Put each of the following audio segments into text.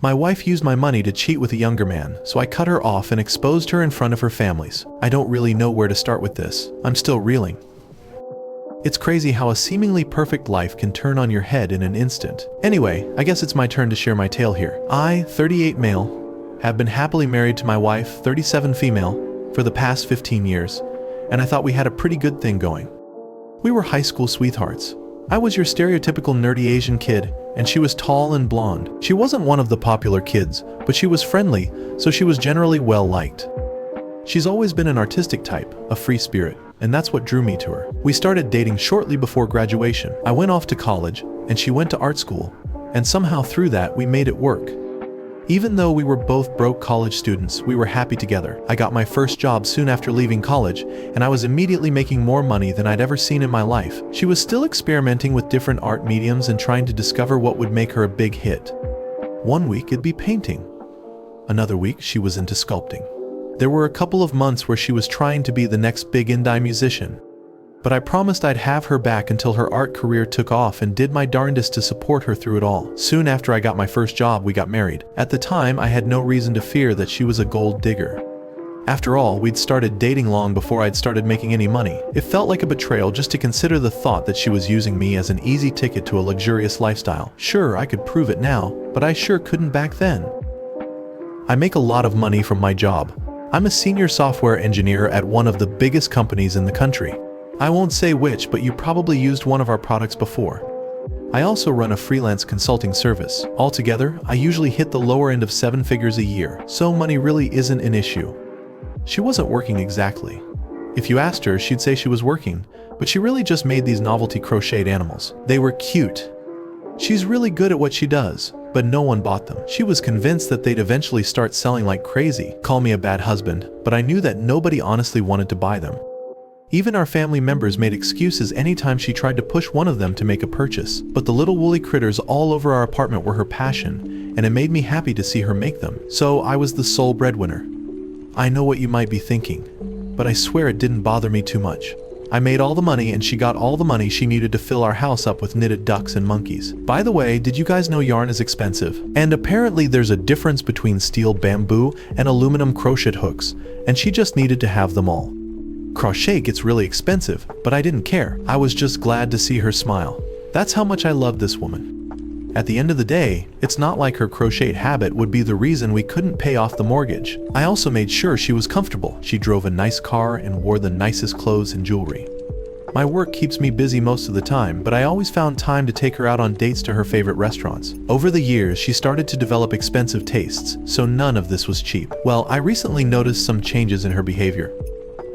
My wife used my money to cheat with a younger man, so I cut her off and exposed her in front of her families. I don't really know where to start with this. I'm still reeling. It's crazy how a seemingly perfect life can turn on your head in an instant. Anyway, I guess it's my turn to share my tale here. I, 38 male, have been happily married to my wife, 37 female, for the past 15 years, and I thought we had a pretty good thing going. We were high school sweethearts. I was your stereotypical nerdy Asian kid, and she was tall and blonde. She wasn't one of the popular kids, but she was friendly, so she was generally well liked. She's always been an artistic type, a free spirit, and that's what drew me to her. We started dating shortly before graduation. I went off to college, and she went to art school, and somehow through that we made it work. Even though we were both broke college students, we were happy together. I got my first job soon after leaving college, and I was immediately making more money than I'd ever seen in my life. She was still experimenting with different art mediums and trying to discover what would make her a big hit. One week it'd be painting. Another week she was into sculpting. There were a couple of months where she was trying to be the next big indie musician. But I promised I'd have her back until her art career took off and did my darndest to support her through it all. Soon after I got my first job, we got married. At the time, I had no reason to fear that she was a gold digger. After all, we'd started dating long before I'd started making any money. It felt like a betrayal just to consider the thought that she was using me as an easy ticket to a luxurious lifestyle. Sure, I could prove it now, but I sure couldn't back then. I make a lot of money from my job. I'm a senior software engineer at one of the biggest companies in the country. I won't say which, but you probably used one of our products before. I also run a freelance consulting service. Altogether, I usually hit the lower end of 7 figures a year, so money really isn't an issue. She wasn't working exactly. If you asked her, she'd say she was working, but she really just made these novelty crocheted animals. They were cute. She's really good at what she does, but no one bought them. She was convinced that they'd eventually start selling like crazy. Call me a bad husband, but I knew that nobody honestly wanted to buy them. Even our family members made excuses anytime she tried to push one of them to make a purchase. But the little woolly critters all over our apartment were her passion, and it made me happy to see her make them. So I was the sole breadwinner. I know what you might be thinking, but I swear it didn't bother me too much. I made all the money and she got all the money she needed to fill our house up with knitted ducks and monkeys. By the way, did you guys know yarn is expensive? And apparently there's a difference between steel bamboo and aluminum crochet hooks, and she just needed to have them all. Crochet gets really expensive, but I didn't care. I was just glad to see her smile. That's how much I loved this woman. At the end of the day, it's not like her crochet habit would be the reason we couldn't pay off the mortgage. I also made sure she was comfortable. She drove a nice car and wore the nicest clothes and jewelry. My work keeps me busy most of the time, but I always found time to take her out on dates to her favorite restaurants. Over the years, she started to develop expensive tastes, so none of this was cheap. Well, I recently noticed some changes in her behavior.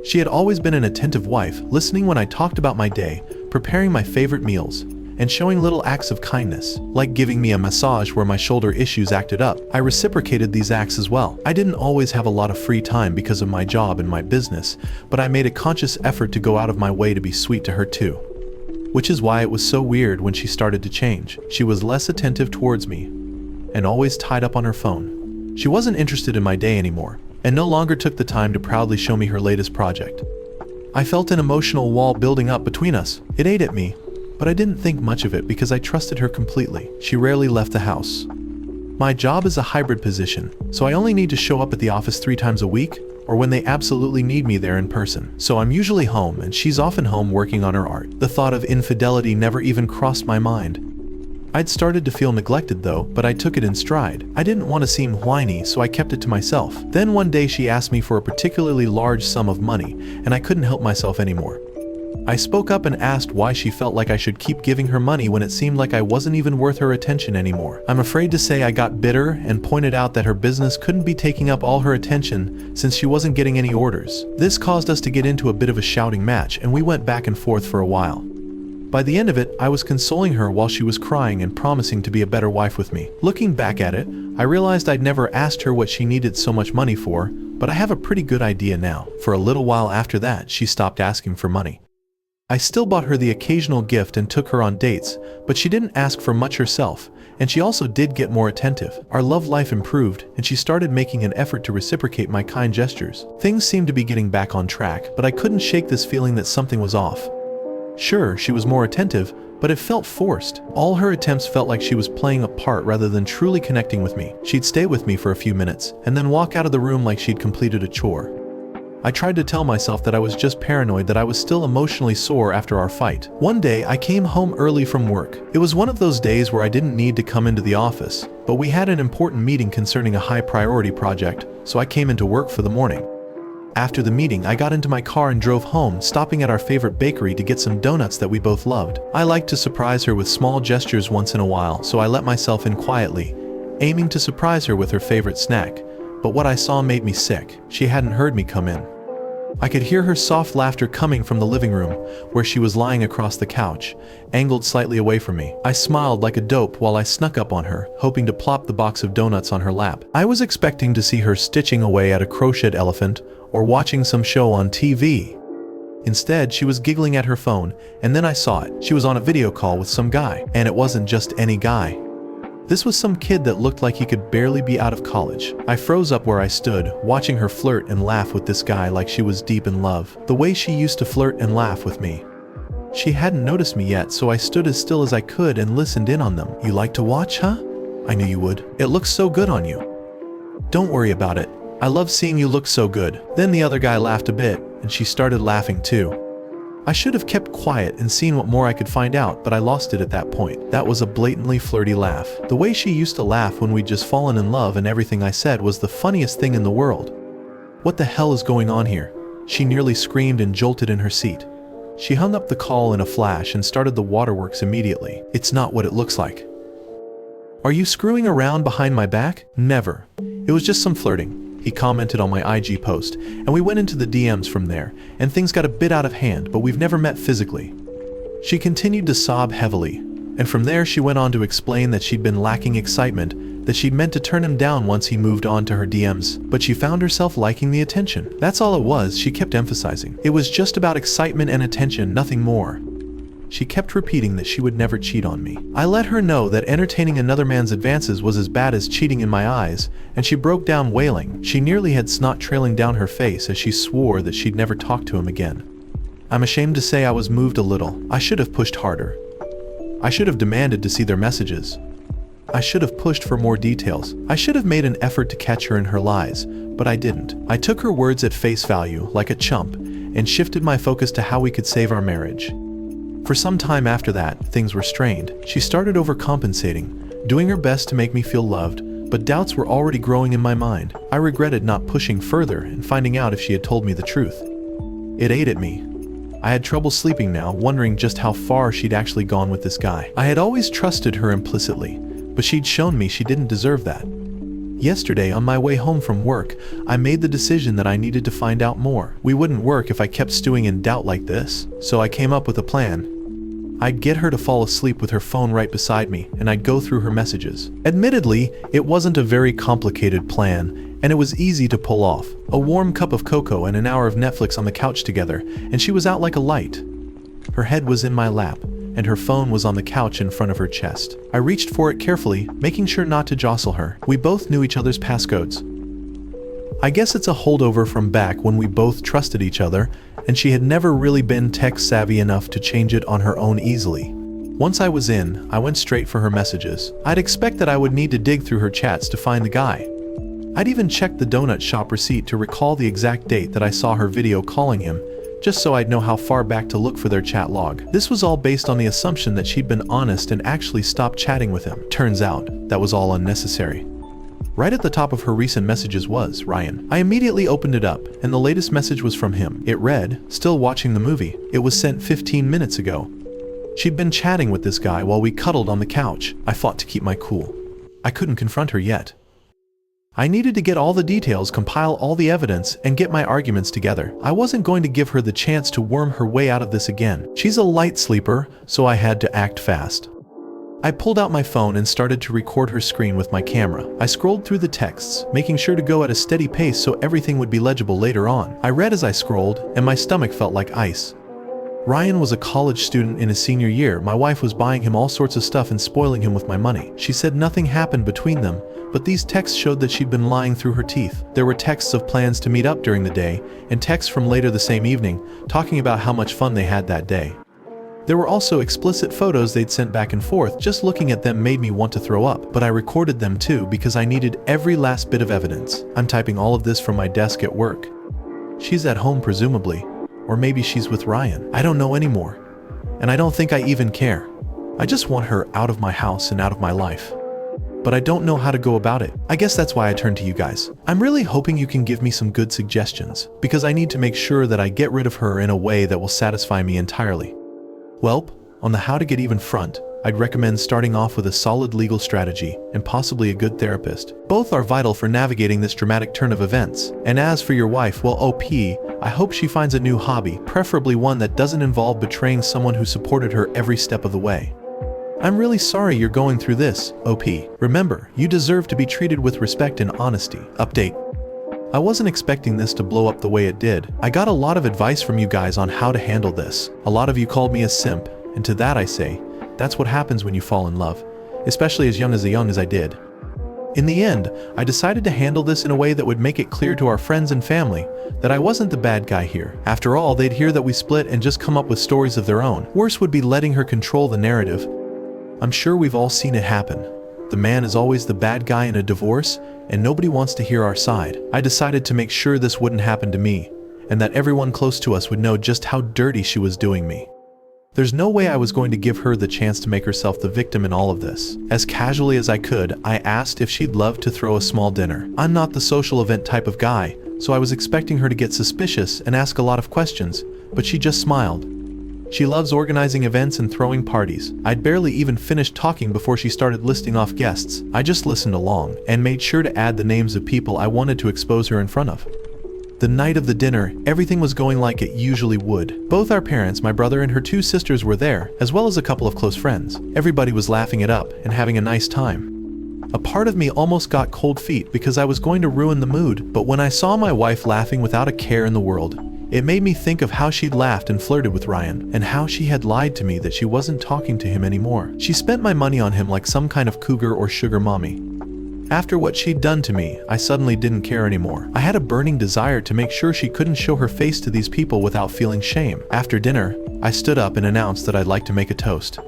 She had always been an attentive wife, listening when I talked about my day, preparing my favorite meals, and showing little acts of kindness, like giving me a massage where my shoulder issues acted up. I reciprocated these acts as well. I didn't always have a lot of free time because of my job and my business, but I made a conscious effort to go out of my way to be sweet to her too. Which is why it was so weird when she started to change. She was less attentive towards me, and always tied up on her phone. She wasn't interested in my day anymore, and no longer took the time to proudly show me her latest project. I felt an emotional wall building up between us. It ate at me, but I didn't think much of it because I trusted her completely. She rarely left the house. My job is a hybrid position, so I only need to show up at the office 3 times a week, or when they absolutely need me there in person. So I'm usually home, and she's often home working on her art. The thought of infidelity never even crossed my mind. I'd started to feel neglected though, but I took it in stride. I didn't want to seem whiny, so I kept it to myself. Then one day she asked me for a particularly large sum of money, and I couldn't help myself anymore. I spoke up and asked why she felt like I should keep giving her money when it seemed like I wasn't even worth her attention anymore. I'm afraid to say I got bitter and pointed out that her business couldn't be taking up all her attention since she wasn't getting any orders. This caused us to get into a bit of a shouting match, and we went back and forth for a while. By the end of it, I was consoling her while she was crying and promising to be a better wife with me. Looking back at it, I realized I'd never asked her what she needed so much money for, but I have a pretty good idea now. For a little while after that, she stopped asking for money. I still bought her the occasional gift and took her on dates, but she didn't ask for much herself, and she also did get more attentive. Our love life improved, and she started making an effort to reciprocate my kind gestures. Things seemed to be getting back on track, but I couldn't shake this feeling that something was off. Sure, she was more attentive, but it felt forced. All her attempts felt like she was playing a part rather than truly connecting with me. She'd stay with me for a few minutes, and then walk out of the room like she'd completed a chore. I tried to tell myself that I was just paranoid, that I was still emotionally sore after our fight. One day, I came home early from work. It was one of those days where I didn't need to come into the office, but we had an important meeting concerning a high-priority project, so I came into work for the morning. After the meeting, I got into my car and drove home, stopping at our favorite bakery to get some donuts that we both loved. I liked to surprise her with small gestures once in a while, so I let myself in quietly, aiming to surprise her with her favorite snack. But what I saw made me sick. She hadn't heard me come in. I could hear her soft laughter coming from the living room, where she was lying across the couch, angled slightly away from me. I smiled like a dope while I snuck up on her, hoping to plop the box of donuts on her lap. I was expecting to see her stitching away at a crocheted elephant or watching some show on TV. Instead, she was giggling at her phone, and then I saw it. She was on a video call with some guy, and it wasn't just any guy. This was some kid that looked like he could barely be out of college. I froze up where I stood, watching her flirt and laugh with this guy like she was deep in love, the way she used to flirt and laugh with me. She hadn't noticed me yet, so I stood as still as I could and listened in on them. "You like to watch, huh? I knew you would. It looks so good on you. Don't worry about it. I love seeing you look so good." Then the other guy laughed a bit, and she started laughing too. I should have kept quiet and seen what more I could find out, but I lost it at that point. That was a blatantly flirty laugh. The way she used to laugh when we'd just fallen in love, and everything I said was the funniest thing in the world. "What the hell is going on here?" She nearly screamed and jolted in her seat. She hung up the call in a flash and started the waterworks immediately. "It's not what it looks like. Are you screwing around behind my back?" "Never. It was just some flirting," he commented on my IG post, and we went into the DMs from there, and things got a bit out of hand, but we've never met physically. She continued to sob heavily, and from there she went on to explain that she'd been lacking excitement, that she'd meant to turn him down once he moved on to her DMs, but she found herself liking the attention. That's all it was, she kept emphasizing. It was just about excitement and attention, nothing more. She kept repeating that she would never cheat on me. I let her know that entertaining another man's advances was as bad as cheating in my eyes, and she broke down wailing. She nearly had snot trailing down her face as she swore that she'd never talk to him again. I'm ashamed to say I was moved a little. I should have pushed harder. I should have demanded to see their messages. I should have pushed for more details. I should have made an effort to catch her in her lies, but I didn't. I took her words at face value, like a chump, and shifted my focus to how we could save our marriage. For some time after that, things were strained. She started overcompensating, doing her best to make me feel loved, but doubts were already growing in my mind. I regretted not pushing further and finding out if she had told me the truth. It ate at me. I had trouble sleeping now, wondering just how far she'd actually gone with this guy. I had always trusted her implicitly, but she'd shown me she didn't deserve that. Yesterday, on my way home from work, I made the decision that I needed to find out more. We wouldn't work if I kept stewing in doubt like this, so I came up with a plan. I'd get her to fall asleep with her phone right beside me, and I'd go through her messages. Admittedly, it wasn't a very complicated plan, and it was easy to pull off. A warm cup of cocoa and an hour of Netflix on the couch together, and she was out like a light. Her head was in my lap, and her phone was on the couch in front of her chest. I reached for it carefully, making sure not to jostle her. We both knew each other's passcodes. I guess it's a holdover from back when we both trusted each other, and she had never really been tech-savvy enough to change it on her own easily. Once I was in, I went straight for her messages. I'd expect that I would need to dig through her chats to find the guy. I'd even checked the donut shop receipt to recall the exact date that I saw her video calling him, just so I'd know how far back to look for their chat log. This was all based on the assumption that she'd been honest and actually stopped chatting with him. Turns out, that was all unnecessary. Right at the top of her recent messages was Ryan. I immediately opened it up, and the latest message was from him. It read, "Still watching the movie. It was sent 15 minutes ago." She'd been chatting with this guy while we cuddled on the couch. I fought to keep my cool. I couldn't confront her yet. I needed to get all the details, compile all the evidence, and get my arguments together. I wasn't going to give her the chance to worm her way out of this again. She's a light sleeper, so I had to act fast. I pulled out my phone and started to record her screen with my camera. I scrolled through the texts, making sure to go at a steady pace so everything would be legible later on. I read as I scrolled, and my stomach felt like ice. Ryan was a college student in his senior year. My wife was buying him all sorts of stuff and spoiling him with my money. She said nothing happened between them, but these texts showed that she'd been lying through her teeth. There were texts of plans to meet up during the day, and texts from later the same evening, talking about how much fun they had that day. There were also explicit photos they'd sent back and forth. Just looking at them made me want to throw up, but I recorded them too because I needed every last bit of evidence. I'm typing all of this from my desk at work. She's at home presumably, or maybe she's with Ryan. I don't know anymore, and I don't think I even care. I just want her out of my house and out of my life. But I don't know how to go about it. I guess that's why I turned to you guys. I'm really hoping you can give me some good suggestions, because I need to make sure that I get rid of her in a way that will satisfy me entirely. Welp, on the how to get even front, I'd recommend starting off with a solid legal strategy and possibly a good therapist. Both are vital for navigating this dramatic turn of events. And as for your wife, well, OP, I hope she finds a new hobby, preferably one that doesn't involve betraying someone who supported her every step of the way. I'm really sorry you're going through this, OP. Remember, you deserve to be treated with respect and honesty. Update. I wasn't expecting this to blow up the way it did. I got a lot of advice from you guys on how to handle this. A lot of you called me a simp, and to that I say, that's what happens when you fall in love, especially as young as I did. In the end, I decided to handle this in a way that would make it clear to our friends and family that I wasn't the bad guy here. After all, they'd hear that we split and just come up with stories of their own. Worse would be letting her control the narrative. I'm sure we've all seen it happen. The man is always the bad guy in a divorce, and nobody wants to hear our side. I decided to make sure this wouldn't happen to me, and that everyone close to us would know just how dirty she was doing me. There's no way I was going to give her the chance to make herself the victim in all of this. As casually as I could, I asked if she'd love to throw a small dinner. I'm not the social event type of guy, so I was expecting her to get suspicious and ask a lot of questions, but she just smiled. She loves organizing events and throwing parties. I'd barely even finished talking before she started listing off guests. I just listened along and made sure to add the names of people I wanted to expose her in front of. The night of the dinner, everything was going like it usually would. Both our parents, my brother and her two sisters were there, as well as a couple of close friends. Everybody was laughing it up and having a nice time. A part of me almost got cold feet because I was going to ruin the mood, but when I saw my wife laughing without a care in the world, it made me think of how she'd laughed and flirted with Ryan, and how she had lied to me that she wasn't talking to him anymore. She spent my money on him like some kind of cougar or sugar mommy. After what she'd done to me, I suddenly didn't care anymore. I had a burning desire to make sure she couldn't show her face to these people without feeling shame. After dinner, I stood up and announced that I'd like to make a toast.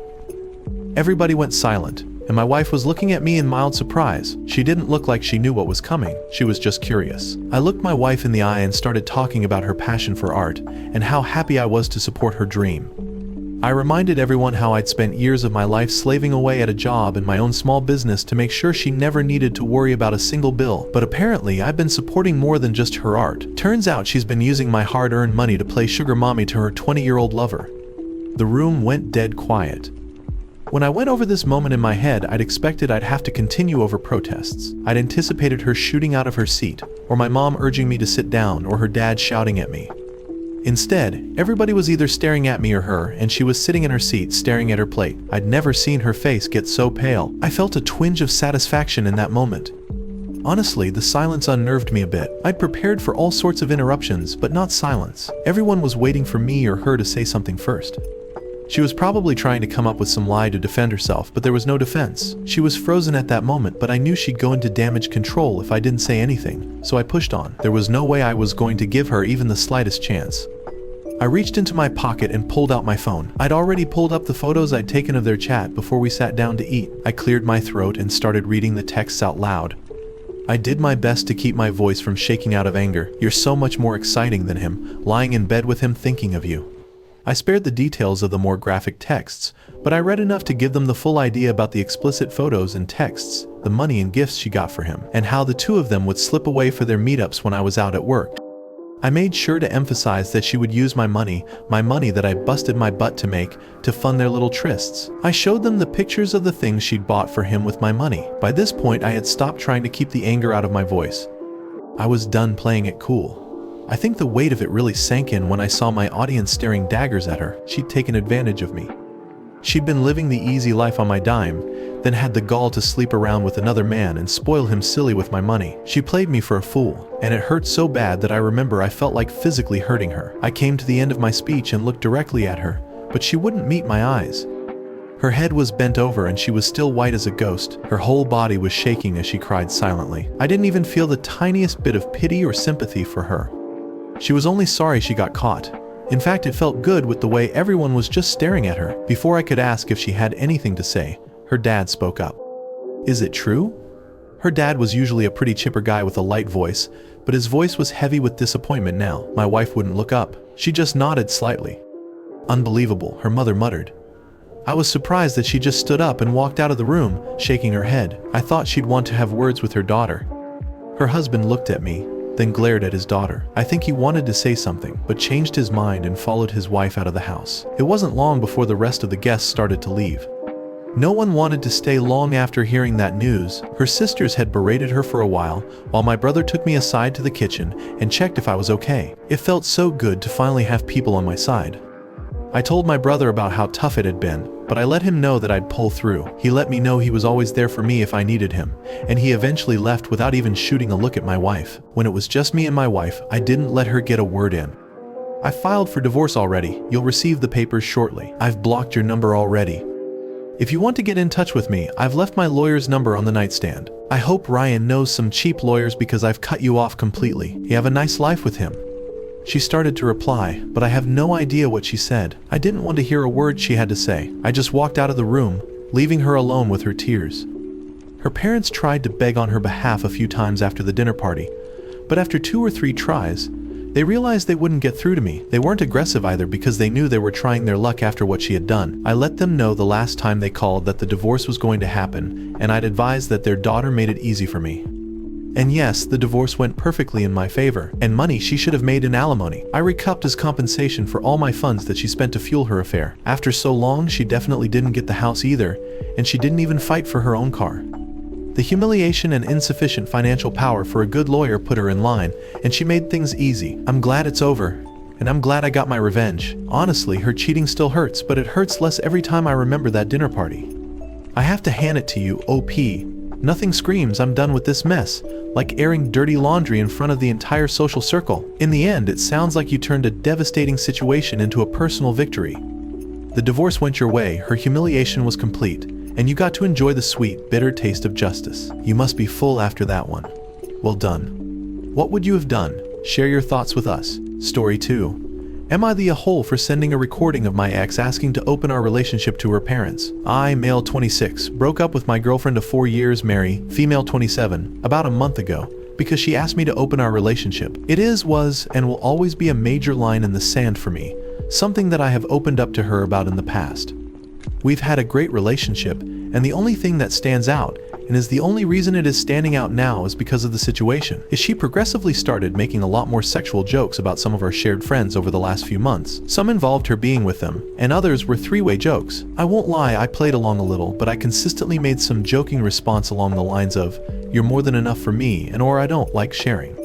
Everybody went silent, and my wife was looking at me in mild surprise. She didn't look like she knew what was coming. She was just curious. I looked my wife in the eye and started talking about her passion for art and how happy I was to support her dream. I reminded everyone how I'd spent years of my life slaving away at a job and my own small business to make sure she never needed to worry about a single bill. But apparently I've been supporting more than just her art. Turns out she's been using my hard-earned money to play sugar mommy to her 20-year-old lover. The room went dead quiet. When I went over this moment in my head, I'd expected I'd have to continue over protests. I'd anticipated her shooting out of her seat, or my mom urging me to sit down, or her dad shouting at me. Instead, everybody was either staring at me or her, and she was sitting in her seat staring at her plate. I'd never seen her face get so pale. I felt a twinge of satisfaction in that moment. Honestly, the silence unnerved me a bit. I'd prepared for all sorts of interruptions, but not silence. Everyone was waiting for me or her to say something first. She was probably trying to come up with some lie to defend herself, but there was no defense. She was frozen at that moment, but I knew she'd go into damage control if I didn't say anything, so I pushed on. There was no way I was going to give her even the slightest chance. I reached into my pocket and pulled out my phone. I'd already pulled up the photos I'd taken of their chat before we sat down to eat. I cleared my throat and started reading the texts out loud. I did my best to keep my voice from shaking out of anger. You're so much more exciting than him, lying in bed with him thinking of you. I spared the details of the more graphic texts, but I read enough to give them the full idea about the explicit photos and texts, the money and gifts she got for him, and how the two of them would slip away for their meetups when I was out at work. I made sure to emphasize that she would use my money that I busted my butt to make, to fund their little trysts. I showed them the pictures of the things she'd bought for him with my money. By this point, I had stopped trying to keep the anger out of my voice. I was done playing it cool. I think the weight of it really sank in when I saw my audience staring daggers at her. She'd taken advantage of me. She'd been living the easy life on my dime, then had the gall to sleep around with another man and spoil him silly with my money. She played me for a fool, and it hurt so bad that I remember I felt like physically hurting her. I came to the end of my speech and looked directly at her, but she wouldn't meet my eyes. Her head was bent over and she was still white as a ghost. Her whole body was shaking as she cried silently. I didn't even feel the tiniest bit of pity or sympathy for her. She was only sorry she got caught, In fact, it felt good with the way everyone was just staring at her. Before I could ask if she had anything to say, her dad spoke up. "Is it true?" Her dad was usually a pretty chipper guy with a light voice, but his voice was heavy with disappointment now. My wife wouldn't look up. She just nodded slightly. "Unbelievable," her mother muttered. I was surprised that she just stood up and walked out of the room, shaking her head. I thought she'd want to have words with her daughter. Her husband looked at me, then glared at his daughter. I think he wanted to say something, but changed his mind and followed his wife out of the house. It wasn't long before the rest of the guests started to leave. No one wanted to stay long after hearing that news. Her sisters had berated her for a while my brother took me aside to the kitchen and checked if I was okay. It felt so good to finally have people on my side. I told my brother about how tough it had been, but I let him know that I'd pull through. He let me know he was always there for me if I needed him, and he eventually left without even shooting a look at my wife. When it was just me and my wife, I didn't let her get a word in. "I filed for divorce already. You'll receive the papers shortly. I've blocked your number already. If you want to get in touch with me, I've left my lawyer's number on the nightstand. I hope Ryan knows some cheap lawyers because I've cut you off completely. You have a nice life with him." She started to reply, but I have no idea what she said. I didn't want to hear a word she had to say. I just walked out of the room, leaving her alone with her tears. Her parents tried to beg on her behalf a few times after the dinner party, but after 2 or 3 tries, they realized they wouldn't get through to me. They weren't aggressive either because they knew they were trying their luck after what she had done. I let them know the last time they called that the divorce was going to happen, and I'd advised that their daughter made it easy for me. And yes, the divorce went perfectly in my favor, and money she should have made in alimony I recouped as compensation for all my funds that she spent to fuel her affair. After so long, she definitely didn't get the house either, and she didn't even fight for her own car. The humiliation and insufficient financial power for a good lawyer put her in line, and she made things easy. I'm glad it's over, and I'm glad I got my revenge. Honestly, her cheating still hurts, but it hurts less every time I remember that dinner party. I have to hand it to you, OP. Nothing screams I'm done with this mess like airing dirty laundry in front of the entire social circle. In the end, it sounds like you turned a devastating situation into a personal victory. The divorce went your way, her humiliation was complete, and you got to enjoy the sweet, bitter taste of justice. You must be full after that one. Well done. What would you have done? Share your thoughts with us. Story 2. Am I the a-hole for sending a recording of my ex asking to open our relationship to her parents? I, male 26, broke up with my girlfriend of 4 years, Mary, female 27, about a month ago, because she asked me to open our relationship. It is, was, and will always be a major line in the sand for me, something that I have opened up to her about in the past. We've had a great relationship, and the only thing that stands out, and is the only reason it is standing out now, is because of the situation. She progressively started making a lot more sexual jokes about some of our shared friends over the last few months. Some involved her being with them, and others were 3-way jokes. I won't lie, I played along a little, but I consistently made some joking response along the lines of, "You're more than enough for me," and or "I don't like sharing."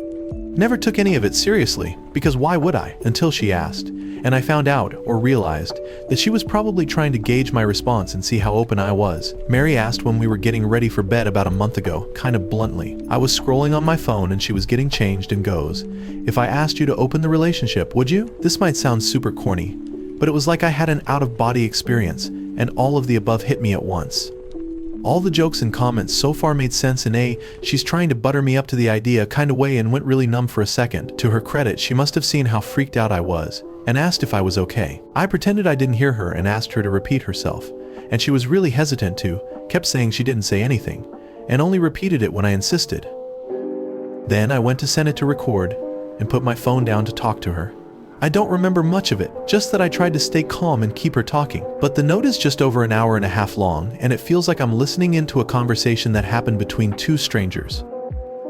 Never took any of it seriously, because why would I? Until she asked, and I found out, or realized, that she was probably trying to gauge my response and see how open I was. Mary asked when we were getting ready for bed about a month ago, kind of bluntly. I was scrolling on my phone and she was getting changed and goes, "If I asked you to open the relationship, would you?" This might sound super corny, but it was like I had an out-of-body experience, and all of the above hit me at once. All the jokes and comments so far made sense in she's trying to butter me up to the idea kind of way, and went really numb for a second. To her credit, she must have seen how freaked out I was, and asked if I was okay. I pretended I didn't hear her and asked her to repeat herself, and she was really hesitant to, kept saying she didn't say anything, and only repeated it when I insisted. Then I went to send it to record, and put my phone down to talk to her. I don't remember much of it, just that I tried to stay calm and keep her talking. But the note is just over an hour and a half long, and it feels like I'm listening into a conversation that happened between 2 strangers.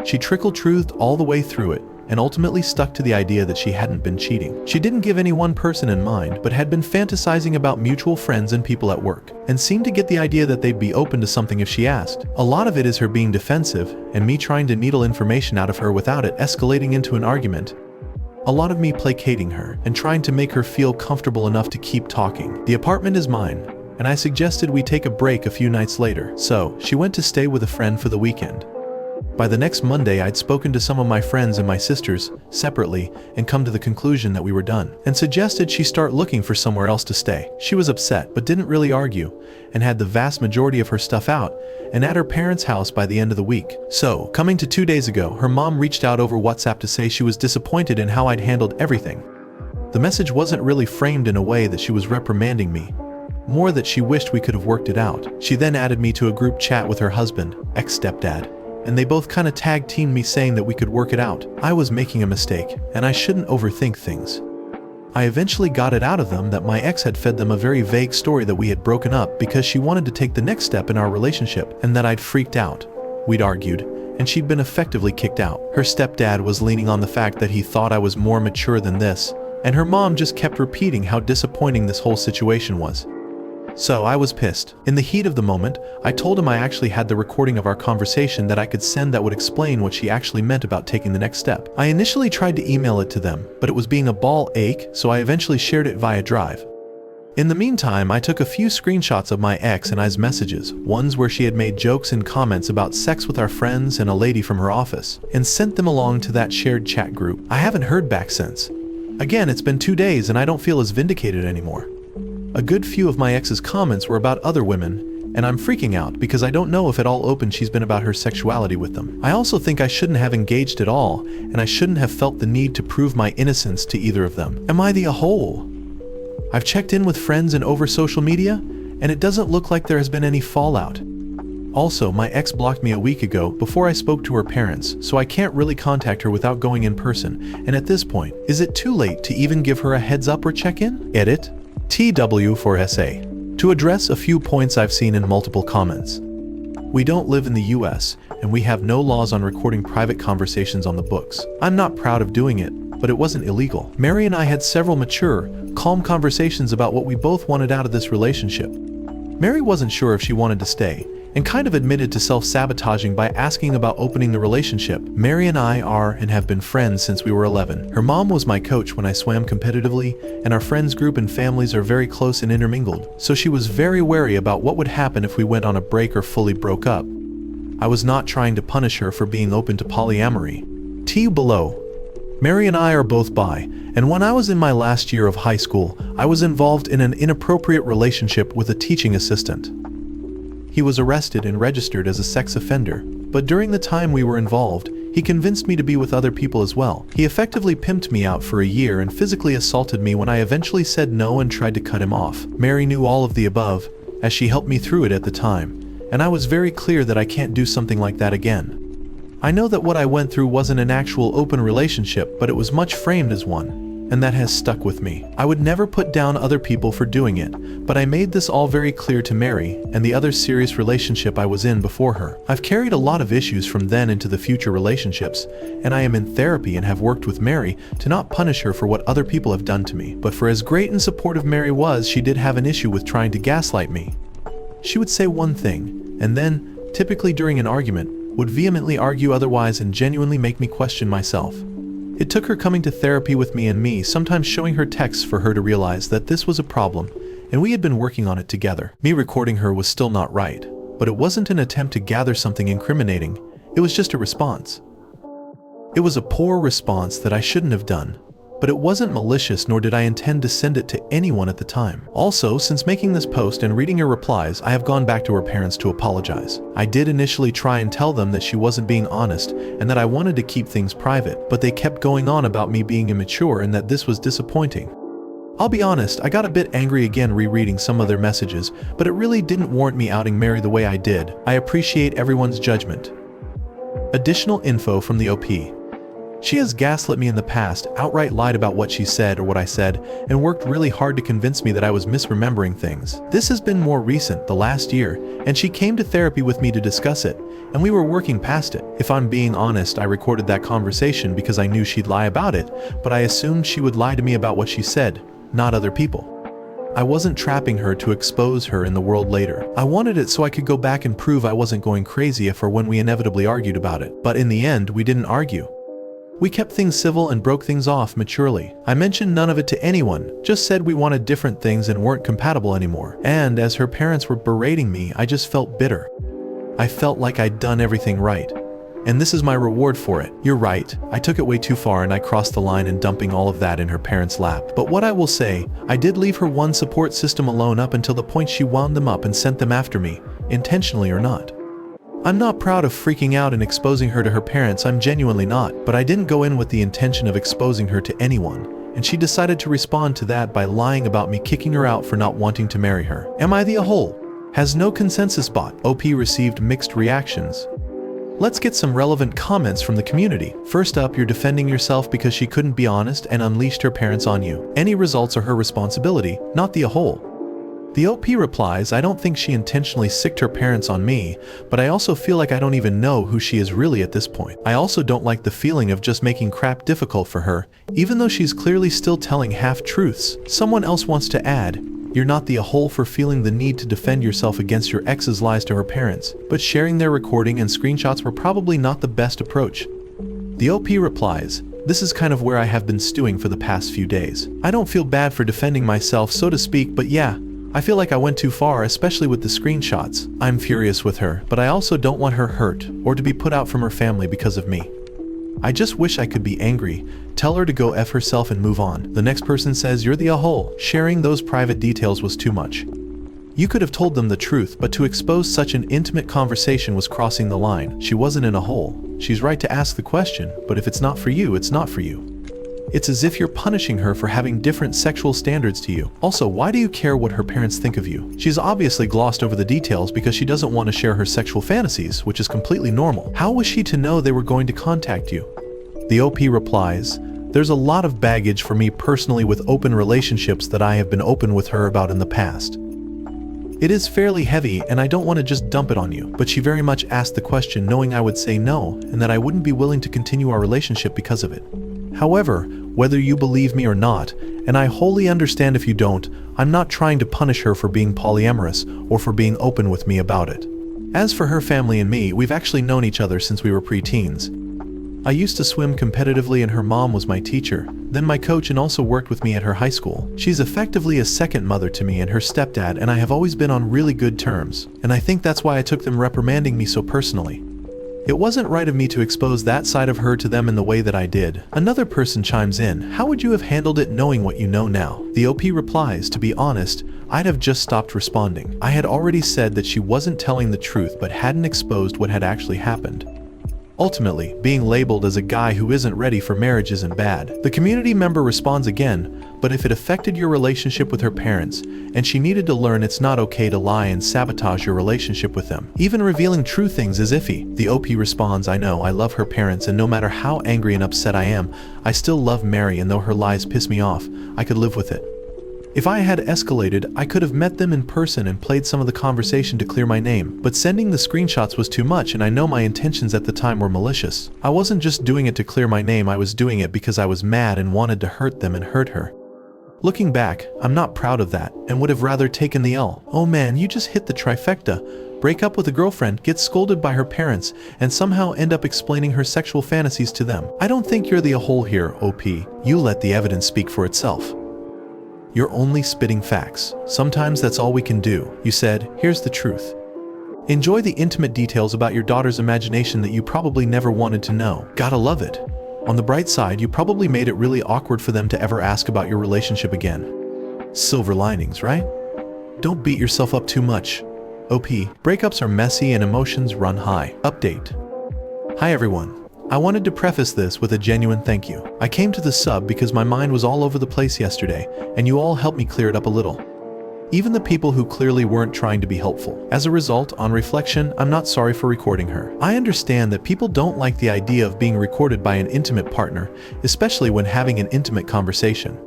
She trickle-truthed all the way through it, and ultimately stuck to the idea that she hadn't been cheating. She didn't give any one person in mind, but had been fantasizing about mutual friends and people at work, and seemed to get the idea that they'd be open to something if she asked. A lot of it is her being defensive, and me trying to needle information out of her without it escalating into an argument. A lot of me placating her, and trying to make her feel comfortable enough to keep talking. The apartment is mine, and I suggested we take a break a few nights later, so she went to stay with a friend for the weekend. By the next Monday, I'd spoken to some of my friends and my sisters, separately, and come to the conclusion that we were done, and suggested she start looking for somewhere else to stay. She was upset, but didn't really argue, and had the vast majority of her stuff out, and at her parents' house by the end of the week. So, coming to 2 days ago, her mom reached out over WhatsApp to say she was disappointed in how I'd handled everything. The message wasn't really framed in a way that she was reprimanding me, more that she wished we could have worked it out. She then added me to a group chat with her husband, ex-stepdad, and they both kinda tag-teamed me saying that we could work it out. I was making a mistake, and I shouldn't overthink things. I eventually got it out of them that my ex had fed them a very vague story that we had broken up because she wanted to take the next step in our relationship and that I'd freaked out. We'd argued, and she'd been effectively kicked out. Her stepdad was leaning on the fact that he thought I was more mature than this, and her mom just kept repeating how disappointing this whole situation was. So I was pissed. In the heat of the moment, I told him I actually had the recording of our conversation that I could send that would explain what she actually meant about taking the next step. I initially tried to email it to them, but it was being a ball ache, so I eventually shared it via Drive. In the meantime, I took a few screenshots of my ex and I's messages, ones where she had made jokes and comments about sex with our friends and a lady from her office, and sent them along to that shared chat group. I haven't heard back since. Again, it's been 2 days and I don't feel as vindicated anymore. A good few of my ex's comments were about other women, and I'm freaking out because I don't know if at all open she's been about her sexuality with them. I also think I shouldn't have engaged at all, and I shouldn't have felt the need to prove my innocence to either of them. Am I the a-hole? I've checked in with friends and over social media, and it doesn't look like there has been any fallout. Also, my ex blocked me a week ago before I spoke to her parents, so I can't really contact her without going in person, and at this point, is it too late to even give her a heads up or check in? Edit. TW for SA. To address a few points I've seen in multiple comments. We don't live in the US, and we have no laws on recording private conversations on the books. I'm not proud of doing it, but it wasn't illegal. Mary and I had several mature, calm conversations about what we both wanted out of this relationship. Mary wasn't sure if she wanted to stay, and kind of admitted to self-sabotaging by asking about opening the relationship. Mary and I are and have been friends since we were 11. Her mom was my coach when I swam competitively, and our friends group and families are very close and intermingled, so she was very wary about what would happen if we went on a break or fully broke up. I was not trying to punish her for being open to polyamory. T below. Mary and I are both bi, and when I was in my last year of high school, I was involved in an inappropriate relationship with a teaching assistant. He was arrested and registered as a sex offender, but during the time we were involved, he convinced me to be with other people as well. He effectively pimped me out for a year and physically assaulted me when I eventually said no and tried to cut him off. Mary knew all of the above, as she helped me through it at the time, and I was very clear that I can't do something like that again. I know that what I went through wasn't an actual open relationship, but it was much framed as one, and that has stuck with me. I would never put down other people for doing it, but I made this all very clear to Mary and the other serious relationship I was in before her. I've carried a lot of issues from then into the future relationships, and I am in therapy and have worked with Mary to not punish her for what other people have done to me. But for as great and supportive Mary was, she did have an issue with trying to gaslight me. She would say one thing, and then, typically during an argument, would vehemently argue otherwise and genuinely make me question myself. It took her coming to therapy with me and me sometimes showing her texts for her to realize that this was a problem, and we had been working on it together. Me recording her was still not right, but it wasn't an attempt to gather something incriminating, it was just a response. It was a poor response that I shouldn't have done, but it wasn't malicious nor did I intend to send it to anyone at the time. Also, since making this post and reading her replies, I have gone back to her parents to apologize. I did initially try and tell them that she wasn't being honest and that I wanted to keep things private, but they kept going on about me being immature and that this was disappointing. I'll be honest, I got a bit angry again rereading some of their messages, but it really didn't warrant me outing Mary the way I did. I appreciate everyone's judgment. Additional info from the OP. She has gaslit me in the past, outright lied about what she said or what I said, and worked really hard to convince me that I was misremembering things. This has been more recent, the last year, and she came to therapy with me to discuss it, and we were working past it. If I'm being honest, I recorded that conversation because I knew she'd lie about it, but I assumed she would lie to me about what she said, not other people. I wasn't trapping her to expose her in the world later. I wanted it so I could go back and prove I wasn't going crazy if or when we inevitably argued about it. But in the end, we didn't argue. We kept things civil and broke things off maturely. I mentioned none of it to anyone, just said we wanted different things and weren't compatible anymore. And as her parents were berating me, I just felt bitter. I felt like I'd done everything right. And this is my reward for it. You're right, I took it way too far and I crossed the line in dumping all of that in her parents' lap. But what I will say, I did leave her one support system alone up until the point she wound them up and sent them after me, intentionally or not. I'm not proud of freaking out and exposing her to her parents, I'm genuinely not, but I didn't go in with the intention of exposing her to anyone, and she decided to respond to that by lying about me kicking her out for not wanting to marry her. Am I the a-hole? Has no consensus bot. OP received mixed reactions. Let's get some relevant comments from the community. First up, you're defending yourself because she couldn't be honest and unleashed her parents on you. Any results are her responsibility, not the a-hole. The OP replies, I don't think she intentionally sicked her parents on me, but I also feel like I don't even know who she is really at this point. I also don't like the feeling of just making crap difficult for her, even though she's clearly still telling half-truths. Someone else wants to add, you're not the a-hole for feeling the need to defend yourself against your ex's lies to her parents, but sharing their recording and screenshots were probably not the best approach. The OP replies, this is kind of where I have been stewing for the past few days. I don't feel bad for defending myself, so to speak, but yeah, I feel like I went too far, especially with the screenshots. I'm furious with her, but I also don't want her hurt or to be put out from her family because of me. I just wish I could be angry, tell her to go F herself and move on. The next person says, you're the a-hole. Sharing those private details was too much. You could have told them the truth, but to expose such an intimate conversation was crossing the line. She wasn't in a hole. She's right to ask the question, but if it's not for you, it's not for you. It's as if you're punishing her for having different sexual standards to you. Also, why do you care what her parents think of you? She's obviously glossed over the details because she doesn't want to share her sexual fantasies, which is completely normal. How was she to know they were going to contact you? The OP replies, there's a lot of baggage for me personally with open relationships that I have been open with her about in the past. It is fairly heavy and I don't want to just dump it on you, but she very much asked the question knowing I would say no and that I wouldn't be willing to continue our relationship because of it. However, whether you believe me or not, and I wholly understand if you don't, I'm not trying to punish her for being polyamorous or for being open with me about it. As for her family and me, we've actually known each other since we were pre-teens. I used to swim competitively and her mom was my teacher, then my coach, and also worked with me at her high school. She's effectively a second mother to me and her stepdad, and I have always been on really good terms, and I think that's why I took them reprimanding me so personally. It wasn't right of me to expose that side of her to them in the way that I did. Another person chimes in, how would you have handled it knowing what you know now? The OP replies, to be honest, I'd have just stopped responding. I had already said that she wasn't telling the truth but hadn't exposed what had actually happened. Ultimately, being labeled as a guy who isn't ready for marriage isn't bad. The community member responds again, but if it affected your relationship with her parents, and she needed to learn it's not okay to lie and sabotage your relationship with them. Even revealing true things is iffy. The OP responds, I know, I love her parents, and no matter how angry and upset I am, I still love Mary, and though her lies piss me off, I could live with it. If I had escalated, I could have met them in person and played some of the conversation to clear my name, but sending the screenshots was too much and I know my intentions at the time were malicious. I wasn't just doing it to clear my name, I was doing it because I was mad and wanted to hurt them and hurt her. Looking back, I'm not proud of that and would have rather taken the L. Oh man, you just hit the trifecta. Break up with a girlfriend, get scolded by her parents, and somehow end up explaining her sexual fantasies to them. I don't think you're the a-hole here, OP. You let the evidence speak for itself. You're only spitting facts. Sometimes that's all we can do. You said, here's the truth. Enjoy the intimate details about your daughter's imagination that you probably never wanted to know. Gotta love it. On the bright side, you probably made it really awkward for them to ever ask about your relationship again. Silver linings, right? Don't beat yourself up too much. OP, breakups are messy and emotions run high. Update. Hi everyone. I wanted to preface this with a genuine thank you. I came to the sub because my mind was all over the place yesterday, and you all helped me clear it up a little. Even the people who clearly weren't trying to be helpful. As a result, on reflection, I'm not sorry for recording her. I understand that people don't like the idea of being recorded by an intimate partner, especially when having an intimate conversation.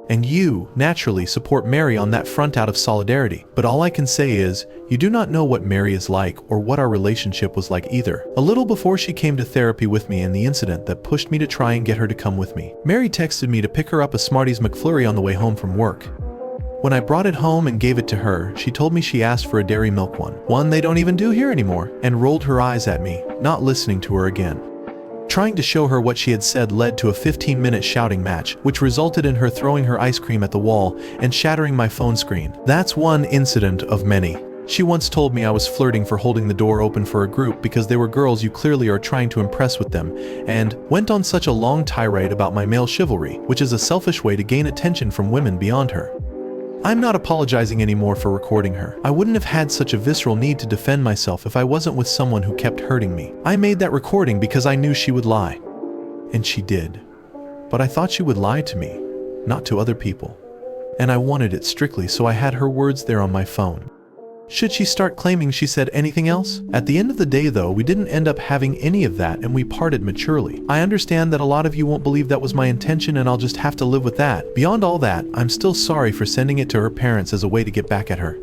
And you, naturally, support Mary on that front out of solidarity. But all I can say is, you do not know what Mary is like or what our relationship was like either. A little before she came to therapy with me and the incident that pushed me to try and get her to come with me, Mary texted me to pick her up a Smarties McFlurry on the way home from work. When I brought it home and gave it to her, she told me she asked for a dairy milk one they don't even do here anymore, and rolled her eyes at me, not listening to her again. Trying to show her what she had said led to a 15-minute shouting match, which resulted in her throwing her ice cream at the wall and shattering my phone screen. That's one incident of many. She once told me I was flirting for holding the door open for a group because they were girls you clearly are trying to impress with them, and went on such a long tirade about my male chivalry, which is a selfish way to gain attention from women beyond her. I'm not apologizing anymore for recording her. I wouldn't have had such a visceral need to defend myself if I wasn't with someone who kept hurting me. I made that recording because I knew she would lie. And she did. But I thought she would lie to me. not to other people. And I wanted it strictly, so I had her words there on my phone. Should she start claiming she said anything else? At the end of the day though, we didn't end up having any of that and we parted maturely. I understand that a lot of you won't believe that was my intention and I'll just have to live with that. Beyond all that, I'm still sorry for sending it to her parents as a way to get back at her.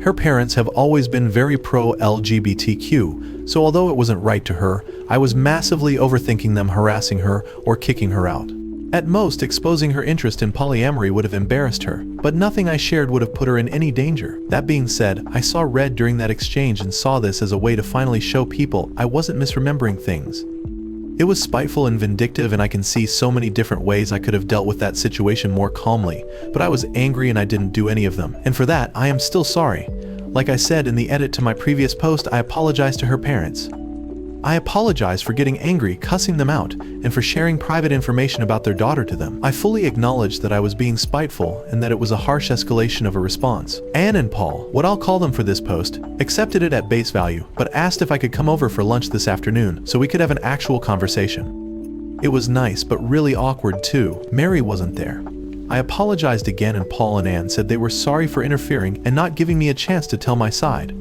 Her parents have always been very pro-LGBTQ, so although it wasn't right to her, I was massively overthinking them harassing her or kicking her out. At most, exposing her interest in polyamory would have embarrassed her, but nothing I shared would have put her in any danger. That being said, I saw red during that exchange and saw this as a way to finally show people I wasn't misremembering things. It was spiteful and vindictive, and I can see so many different ways I could have dealt with that situation more calmly, but I was angry and I didn't do any of them, and for that, I am still sorry. Like I said in the edit to my previous post, I apologize to her parents. I apologize for getting angry, cussing them out, and for sharing private information about their daughter to them. I fully acknowledge that I was being spiteful and that it was a harsh escalation of a response. Anne and Paul, what I'll call them for this post, accepted it at base value, but asked if I could come over for lunch this afternoon so we could have an actual conversation. It was nice, but really awkward too. Mary wasn't there. I apologized again and Paul and Anne said they were sorry for interfering and not giving me a chance to tell my side.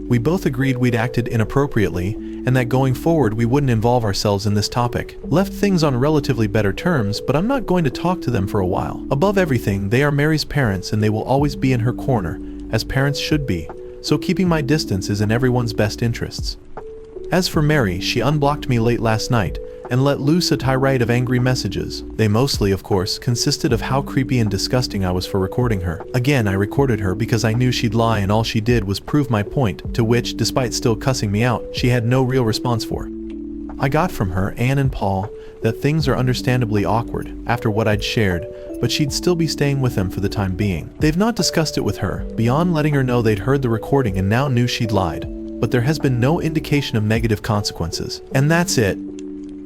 We both agreed we'd acted inappropriately and that going forward we wouldn't involve ourselves in this topic. Left things on relatively better terms, but I'm not going to talk to them for a while. Above everything, they are Mary's parents and they will always be in her corner, as parents should be, so keeping my distance is in everyone's best interests. As for Mary, she unblocked me late last night and let loose a tirade of angry messages. They mostly, of course, consisted of how creepy and disgusting I was for recording her. Again, I recorded her because I knew she'd lie and all she did was prove my point, to which, despite still cussing me out, she had no real response for. I got from her, Anne and Paul, that things are understandably awkward after what I'd shared, but she'd still be staying with them for the time being. They've not discussed it with her, beyond letting her know they'd heard the recording and now knew she'd lied, but there has been no indication of negative consequences. And that's it.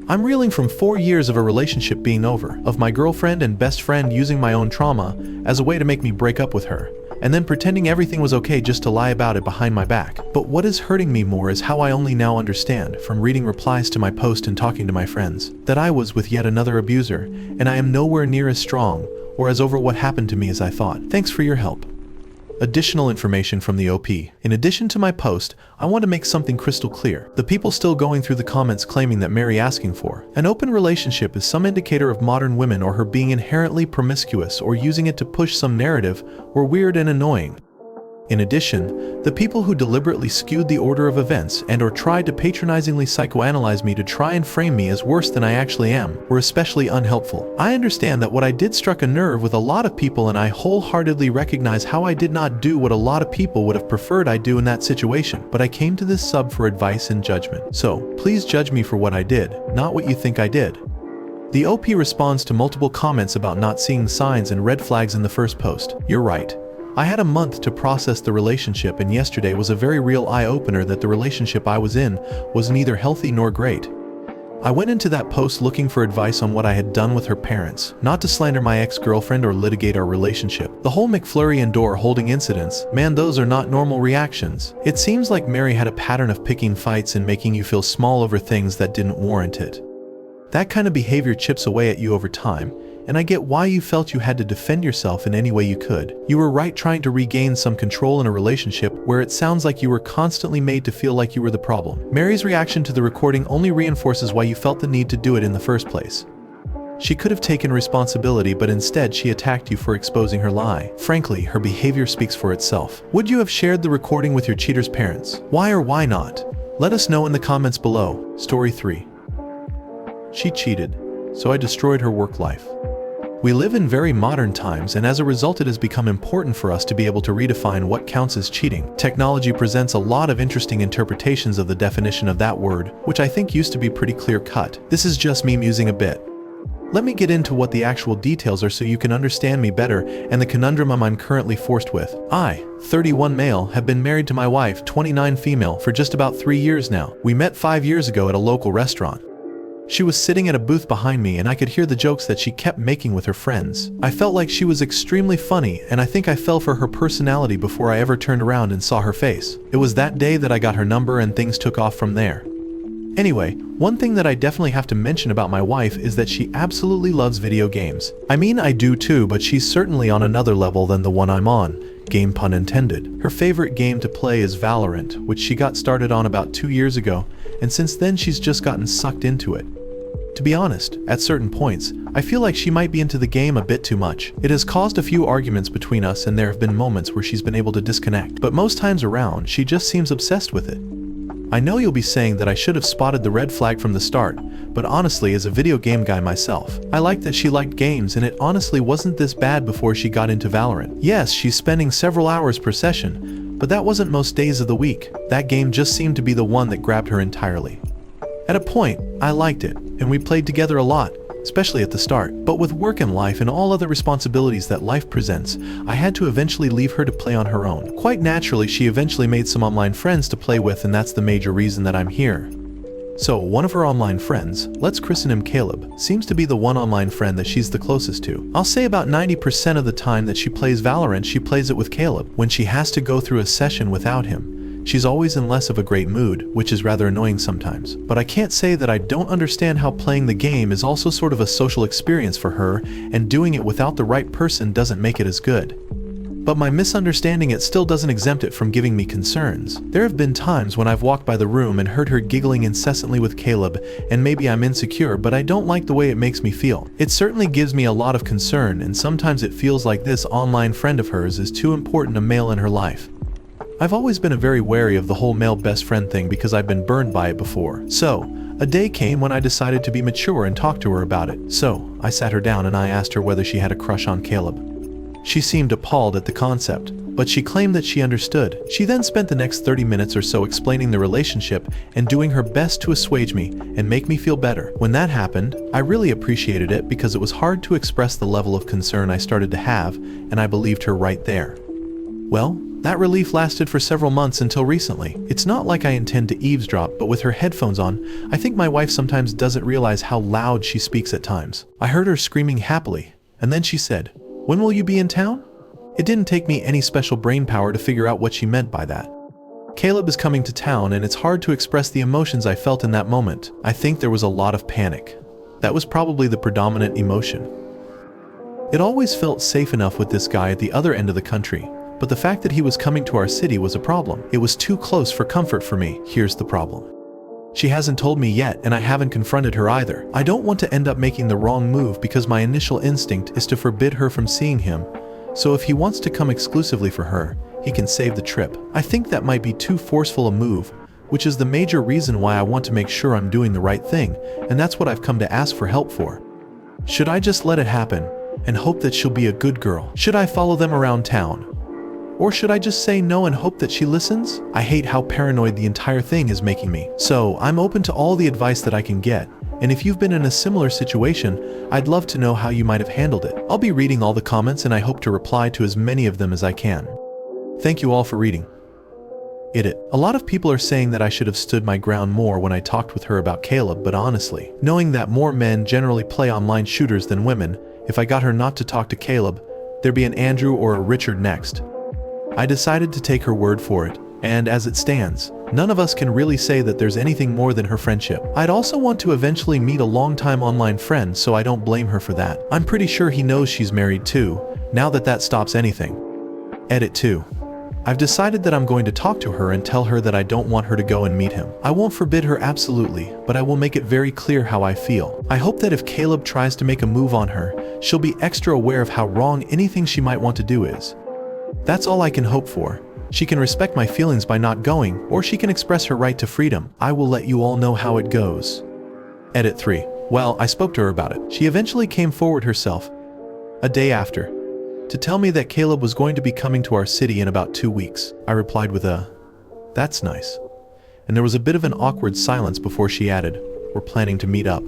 I'm reeling from 4 years of a relationship being over, of my girlfriend and best friend using my own trauma as a way to make me break up with her, and then pretending everything was okay just to lie about it behind my back. But what is hurting me more is how I only now understand, from reading replies to my post and talking to my friends, that I was with yet another abuser, and I am nowhere near as strong or as over what happened to me as I thought. Thanks for your help. Additional information from the OP. In addition to my post, I want to make something crystal clear. The people still going through the comments claiming that Mary asking for an open relationship is some indicator of modern women or her being inherently promiscuous or using it to push some narrative were weird and annoying. In addition, the people who deliberately skewed the order of events and or tried to patronizingly psychoanalyze me to try and frame me as worse than I actually am were especially unhelpful. I understand that what I did struck a nerve with a lot of people and I wholeheartedly recognize how I did not do what a lot of people would have preferred I do in that situation, but I came to this sub for advice and judgment. So, please judge me for what I did, not what you think I did. The OP responds to multiple comments about not seeing signs and red flags in the first post. You're right. I had a month to process the relationship and yesterday was a very real eye-opener that the relationship I was in was neither healthy nor great. I went into that post looking for advice on what I had done with her parents, not to slander my ex-girlfriend or litigate our relationship. The whole McFlurry and door holding incidents, man, those are not normal reactions. It seems like Mary had a pattern of picking fights and making you feel small over things that didn't warrant it. That kind of behavior chips away at you over time, and I get why you felt you had to defend yourself in any way you could. You were right trying to regain some control in a relationship where it sounds like you were constantly made to feel like you were the problem. Mary's reaction to the recording only reinforces why you felt the need to do it in the first place. She could have taken responsibility, but instead she attacked you for exposing her lie. Frankly, her behavior speaks for itself. Would you have shared the recording with your cheater's parents? Why or why not? Let us know in the comments below. Story 3. She cheated, so I destroyed her work life. We live in very modern times, and as a result it has become important for us to be able to redefine what counts as cheating. Technology presents a lot of interesting interpretations of the definition of that word, which I think used to be pretty clear-cut. This is just me musing a bit. Let me get into what the actual details are so you can understand me better and the conundrum I'm currently forced with. I, 31 male, have been married to my wife, 29 female, for just about 3 years now. We met 5 years ago at a local restaurant. She was sitting at a booth behind me and I could hear the jokes that she kept making with her friends. I felt like she was extremely funny and I think I fell for her personality before I ever turned around and saw her face. It was that day that I got her number and things took off from there. Anyway, one thing that I definitely have to mention about my wife is that she absolutely loves video games. I mean, I do too, but she's certainly on another level than the one I'm on. Game pun intended. Her favorite game to play is Valorant, which she got started on about 2 years ago, and since then she's just gotten sucked into it. To be honest, at certain points, I feel like she might be into the game a bit too much. It has caused a few arguments between us, and there have been moments where she's been able to disconnect, but most times around, she just seems obsessed with it. I know you'll be saying that I should have spotted the red flag from the start, but honestly, as a video game guy myself, I liked that she liked games, and it honestly wasn't this bad before she got into Valorant. Yes, she's spending several hours per session, but that wasn't most days of the week. That game just seemed to be the one that grabbed her entirely. At a point, I liked it, and we played together a lot, especially at the start. But with work and life and all other responsibilities that life presents, I had to eventually leave her to play on her own. Quite naturally, she eventually made some online friends to play with, and that's the major reason that I'm here. So, one of her online friends, let's christen him Caleb, seems to be the one online friend that she's the closest to. I'll say about 90% of the time that she plays Valorant, she plays it with Caleb. When she has to go through a session without him, she's always in less of a great mood, which is rather annoying sometimes. But I can't say that I don't understand how playing the game is also sort of a social experience for her, and doing it without the right person doesn't make it as good. But my misunderstanding it still doesn't exempt it from giving me concerns. There have been times when I've walked by the room and heard her giggling incessantly with Caleb, and maybe I'm insecure, but I don't like the way it makes me feel. It certainly gives me a lot of concern, and sometimes it feels like this online friend of hers is too important a male in her life. I've always been very wary of the whole male best friend thing because I've been burned by it before. So, a day came when I decided to be mature and talk to her about it. So, I sat her down and I asked her whether she had a crush on Caleb. She seemed appalled at the concept, but she claimed that she understood. She then spent the next 30 minutes or so explaining the relationship and doing her best to assuage me and make me feel better. When that happened, I really appreciated it because it was hard to express the level of concern I started to have, and I believed her right there. Well, that relief lasted for several months until recently. It's not like I intend to eavesdrop, but with her headphones on, I think my wife sometimes doesn't realize how loud she speaks at times. I heard her screaming happily, and then she said, "When will you be in town?" It didn't take me any special brain power to figure out what she meant by that. Caleb is coming to town, and it's hard to express the emotions I felt in that moment. I think there was a lot of panic. That was probably the predominant emotion. It always felt safe enough with this guy at the other end of the country, but the fact that he was coming to our city was a problem. It was too close for comfort for me. Here's the problem. She hasn't told me yet, and I haven't confronted her either. I don't want to end up making the wrong move because my initial instinct is to forbid her from seeing him. So if he wants to come exclusively for her, he can save the trip. I think that might be too forceful a move, which is the major reason why I want to make sure I'm doing the right thing, and that's what I've come to ask for help for. Should I just let it happen and hope that she'll be a good girl? Should I follow them around town? Or should I just say no and hope that she listens? I hate how paranoid the entire thing is making me. So, I'm open to all the advice that I can get, and if you've been in a similar situation, I'd love to know how you might have handled it. I'll be reading all the comments, and I hope to reply to as many of them as I can. Thank you all for reading. Edit. A lot of people are saying that I should have stood my ground more when I talked with her about Caleb, but honestly, knowing that more men generally play online shooters than women, if I got her not to talk to Caleb, there'd be an Andrew or a Richard next. I decided to take her word for it, and as it stands, none of us can really say that there's anything more than her friendship. I'd also want to eventually meet a longtime online friend, so I don't blame her for that. I'm pretty sure he knows she's married too, now that stops anything. Edit 2. I've decided that I'm going to talk to her and tell her that I don't want her to go and meet him. I won't forbid her absolutely, but I will make it very clear how I feel. I hope that if Caleb tries to make a move on her, she'll be extra aware of how wrong anything she might want to do is. That's all I can hope for. She can respect my feelings by not going, or she can express her right to freedom. I will let you all know how it goes. Edit 3. Well, I spoke to her about it. She eventually came forward herself, a day after, to tell me that Caleb was going to be coming to our city in about 2 weeks. I replied with a, "That's nice." And there was a bit of an awkward silence before she added, "We're planning to meet up."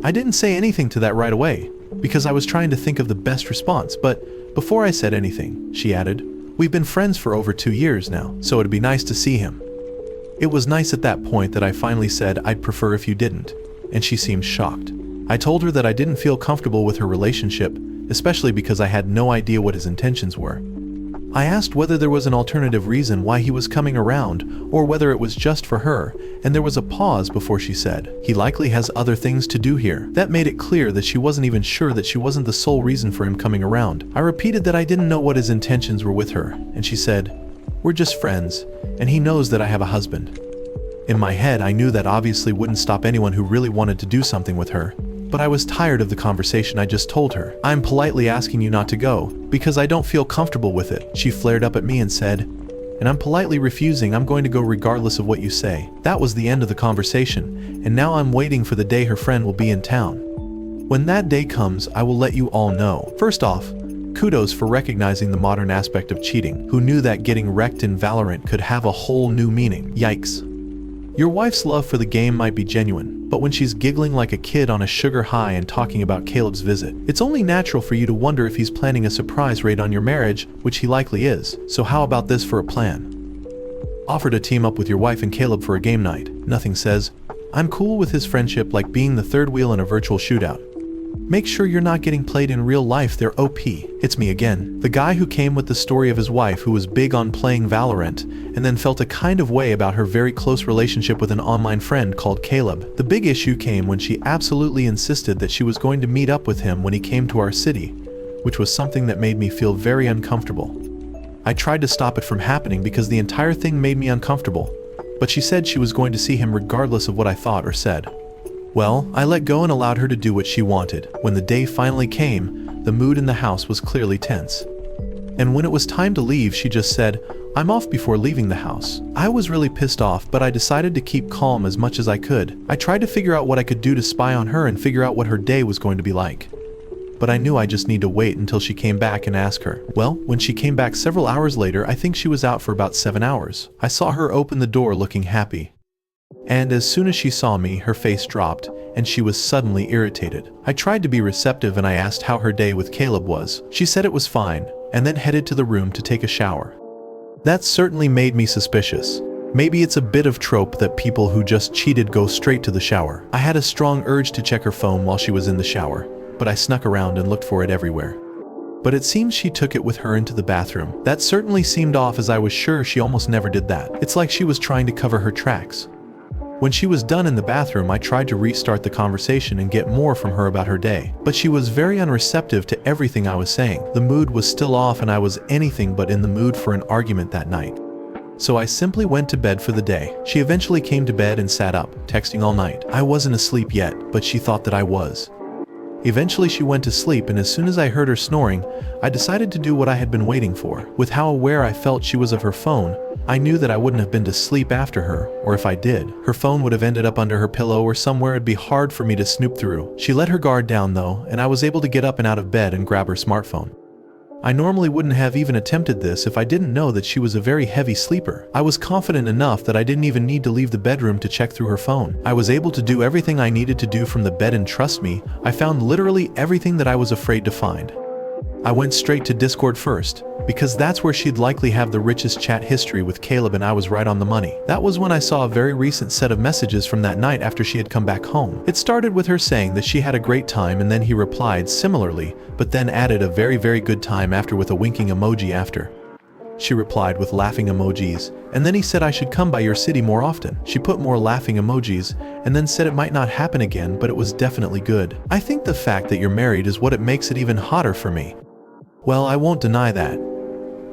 I didn't say anything to that right away, because I was trying to think of the best response, but before I said anything, she added, "We've been friends for over 2 years now, so it'd be nice to see him." It was nice at that point that I finally said I'd prefer if you didn't, and she seemed shocked. I told her that I didn't feel comfortable with her relationship, especially because I had no idea what his intentions were. I asked whether there was an alternative reason why he was coming around, or whether it was just for her, and there was a pause before she said, "He likely has other things to do here." That made it clear that she wasn't even sure that she wasn't the sole reason for him coming around. I repeated that I didn't know what his intentions were with her, and she said, "We're just friends, and he knows that I have a husband." In my head, I knew that obviously wouldn't stop anyone who really wanted to do something with her. But I was tired of the conversation I just told her. "I'm politely asking you not to go, because I don't feel comfortable with it." She flared up at me and said, "And I'm politely refusing. I'm going to go regardless of what you say." That was the end of the conversation, and now I'm waiting for the day her friend will be in town. When that day comes, I will let you all know. First off, kudos for recognizing the modern aspect of cheating. Who knew that getting wrecked in Valorant could have a whole new meaning? Yikes. Your wife's love for the game might be genuine, but when she's giggling like a kid on a sugar high and talking about Caleb's visit, it's only natural for you to wonder if he's planning a surprise raid on your marriage, which he likely is. So how about this for a plan? Offer to team up with your wife and Caleb for a game night. Nothing says, "I'm cool with his friendship," like being the third wheel in a virtual shootout. Make sure you're not getting played in real life. They're OP. It's me again. The guy who came with the story of his wife who was big on playing Valorant and then felt a kind of way about her very close relationship with an online friend called Caleb. The big issue came when she absolutely insisted that she was going to meet up with him when he came to our city, which was something that made me feel very uncomfortable. I tried to stop it from happening because the entire thing made me uncomfortable, but she said she was going to see him regardless of what I thought or said. Well, I let go and allowed her to do what she wanted. When the day finally came, the mood in the house was clearly tense. And when it was time to leave, she just said, "I'm off," before leaving the house. I was really pissed off, but I decided to keep calm as much as I could. I tried to figure out what I could do to spy on her and figure out what her day was going to be like. But I knew I just need to wait until she came back and ask her. Well, when she came back several hours later, I think she was out for about 7 hours. I saw her open the door looking happy. And as soon as she saw me, her face dropped, and she was suddenly irritated. I tried to be receptive and I asked how her day with Caleb was. She said it was fine, and then headed to the room to take a shower. That certainly made me suspicious. Maybe it's a bit of trope that people who just cheated go straight to the shower. I had a strong urge to check her phone while she was in the shower, but I snuck around and looked for it everywhere. But it seems she took it with her into the bathroom. That certainly seemed off, as I was sure she almost never did that. It's like she was trying to cover her tracks. When she was done in the bathroom, I tried to restart the conversation and get more from her about her day. But she was very unreceptive to everything I was saying. The mood was still off and I was anything but in the mood for an argument that night. So I simply went to bed for the day. She eventually came to bed and sat up, texting all night. I wasn't asleep yet, but she thought that I was. Eventually she went to sleep, and as soon as I heard her snoring, I decided to do what I had been waiting for. With how aware I felt she was of her phone, I knew that I wouldn't have been to sleep after her, or if I did, her phone would have ended up under her pillow or somewhere it'd be hard for me to snoop through. She let her guard down though, and I was able to get up and out of bed and grab her smartphone. I normally wouldn't have even attempted this if I didn't know that she was a very heavy sleeper. I was confident enough that I didn't even need to leave the bedroom to check through her phone. I was able to do everything I needed to do from the bed, and trust me, I found literally everything that I was afraid to find. I went straight to Discord first, because that's where she'd likely have the richest chat history with Caleb, and I was right on the money. That was when I saw a very recent set of messages from that night after she had come back home. It started with her saying that she had a great time, and then he replied similarly, but then added a very good time after with a winking emoji after. She replied with laughing emojis, and then he said I should come by your city more often. She put more laughing emojis, and then said it might not happen again, but it was definitely good. I think the fact that you're married is what it makes it even hotter for me. Well, I won't deny that.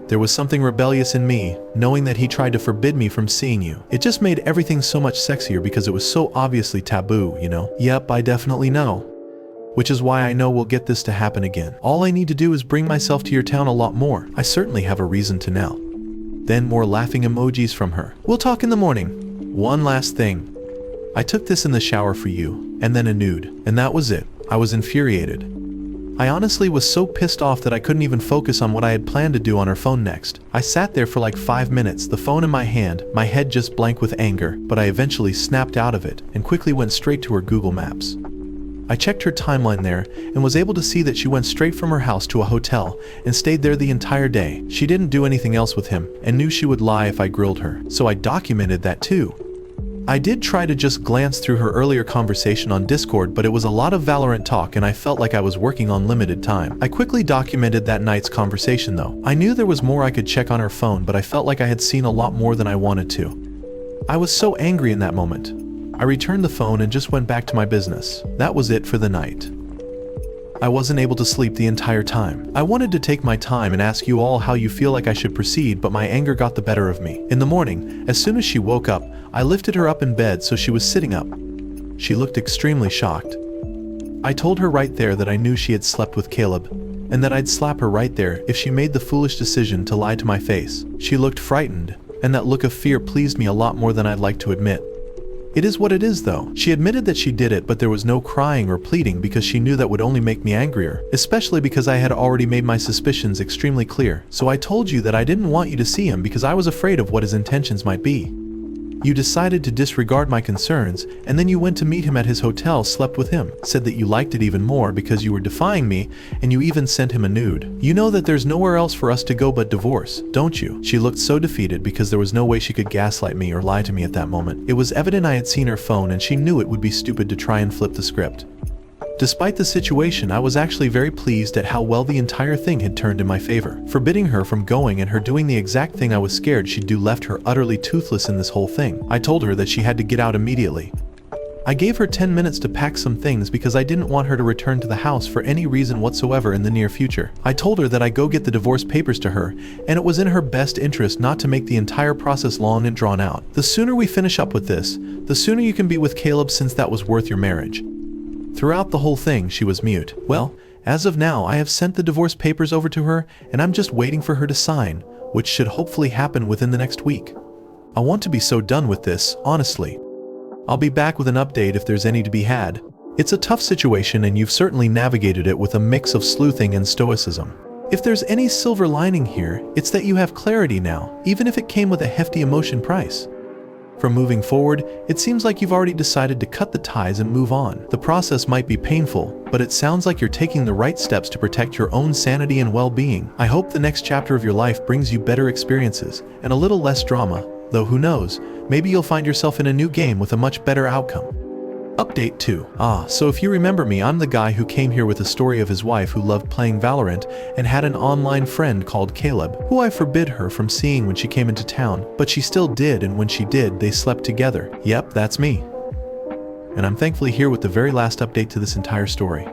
There was something rebellious in me, knowing that he tried to forbid me from seeing you. It just made everything so much sexier because it was so obviously taboo, you know? Yep, I definitely know. Which is why I know we'll get this to happen again. All I need to do is bring myself to your town a lot more. I certainly have a reason to now. Then more laughing emojis from her. We'll talk in the morning. One last thing. I took this in the shower for you, and then a nude. And that was it. I was infuriated. I honestly was so pissed off that I couldn't even focus on what I had planned to do on her phone next. I sat there for like 5 minutes, the phone in my hand, my head just blank with anger, but I eventually snapped out of it and quickly went straight to her Google Maps. I checked her timeline there and was able to see that she went straight from her house to a hotel and stayed there the entire day. She didn't do anything else with him and knew she would lie if I grilled her, so I documented that too. I did try to just glance through her earlier conversation on Discord, but it was a lot of Valorant talk and I felt like I was working on limited time. I quickly documented that night's conversation though. I knew there was more I could check on her phone, but I felt like I had seen a lot more than I wanted to. I was so angry in that moment. I returned the phone and just went back to my business. That was it for the night. I wasn't able to sleep the entire time. I wanted to take my time and ask you all how you feel like I should proceed, but my anger got the better of me. In the morning, as soon as she woke up, I lifted her up in bed so she was sitting up. She looked extremely shocked. I told her right there that I knew she had slept with Caleb, and that I'd slap her right there if she made the foolish decision to lie to my face. She looked frightened, and that look of fear pleased me a lot more than I'd like to admit. It is what it is though. She admitted that she did it, but there was no crying or pleading because she knew that would only make me angrier, especially because I had already made my suspicions extremely clear. So I told you that I didn't want you to see him because I was afraid of what his intentions might be. You decided to disregard my concerns, and then you went to meet him at his hotel, slept with him, said that you liked it even more because you were defying me, and you even sent him a nude. You know that there's nowhere else for us to go but divorce, don't you? She looked so defeated because there was no way she could gaslight me or lie to me at that moment. It was evident I had seen her phone and she knew it would be stupid to try and flip the script. Despite the situation, I was actually very pleased at how well the entire thing had turned in my favor. Forbidding her from going and her doing the exact thing I was scared she'd do left her utterly toothless in this whole thing. I told her that she had to get out immediately. I gave her 10 minutes to pack some things because I didn't want her to return to the house for any reason whatsoever in the near future. I told her that I'd go get the divorce papers to her, and it was in her best interest not to make the entire process long and drawn out. The sooner we finish up with this, the sooner you can be with Caleb, since that was worth your marriage. Throughout the whole thing, she was mute. Well, as of now, I have sent the divorce papers over to her, and I'm just waiting for her to sign, which should hopefully happen within the next week. I want to be so done with this, honestly. I'll be back with an update if there's any to be had. It's a tough situation, and you've certainly navigated it with a mix of sleuthing and stoicism. If there's any silver lining here, it's that you have clarity now, even if it came with a hefty emotion price. From moving forward, it seems like you've already decided to cut the ties and move on. The process might be painful, but it sounds like you're taking the right steps to protect your own sanity and well-being. I hope the next chapter of your life brings you better experiences and a little less drama, though who knows, maybe you'll find yourself in a new game with a much better outcome. Update 2. So if you remember me, I'm the guy who came here with a story of his wife who loved playing Valorant and had an online friend called Caleb, who I forbid her from seeing when she came into town, but she still did, and when she did, they slept together. Yep, that's me. And I'm thankfully here with the very last update to this entire story.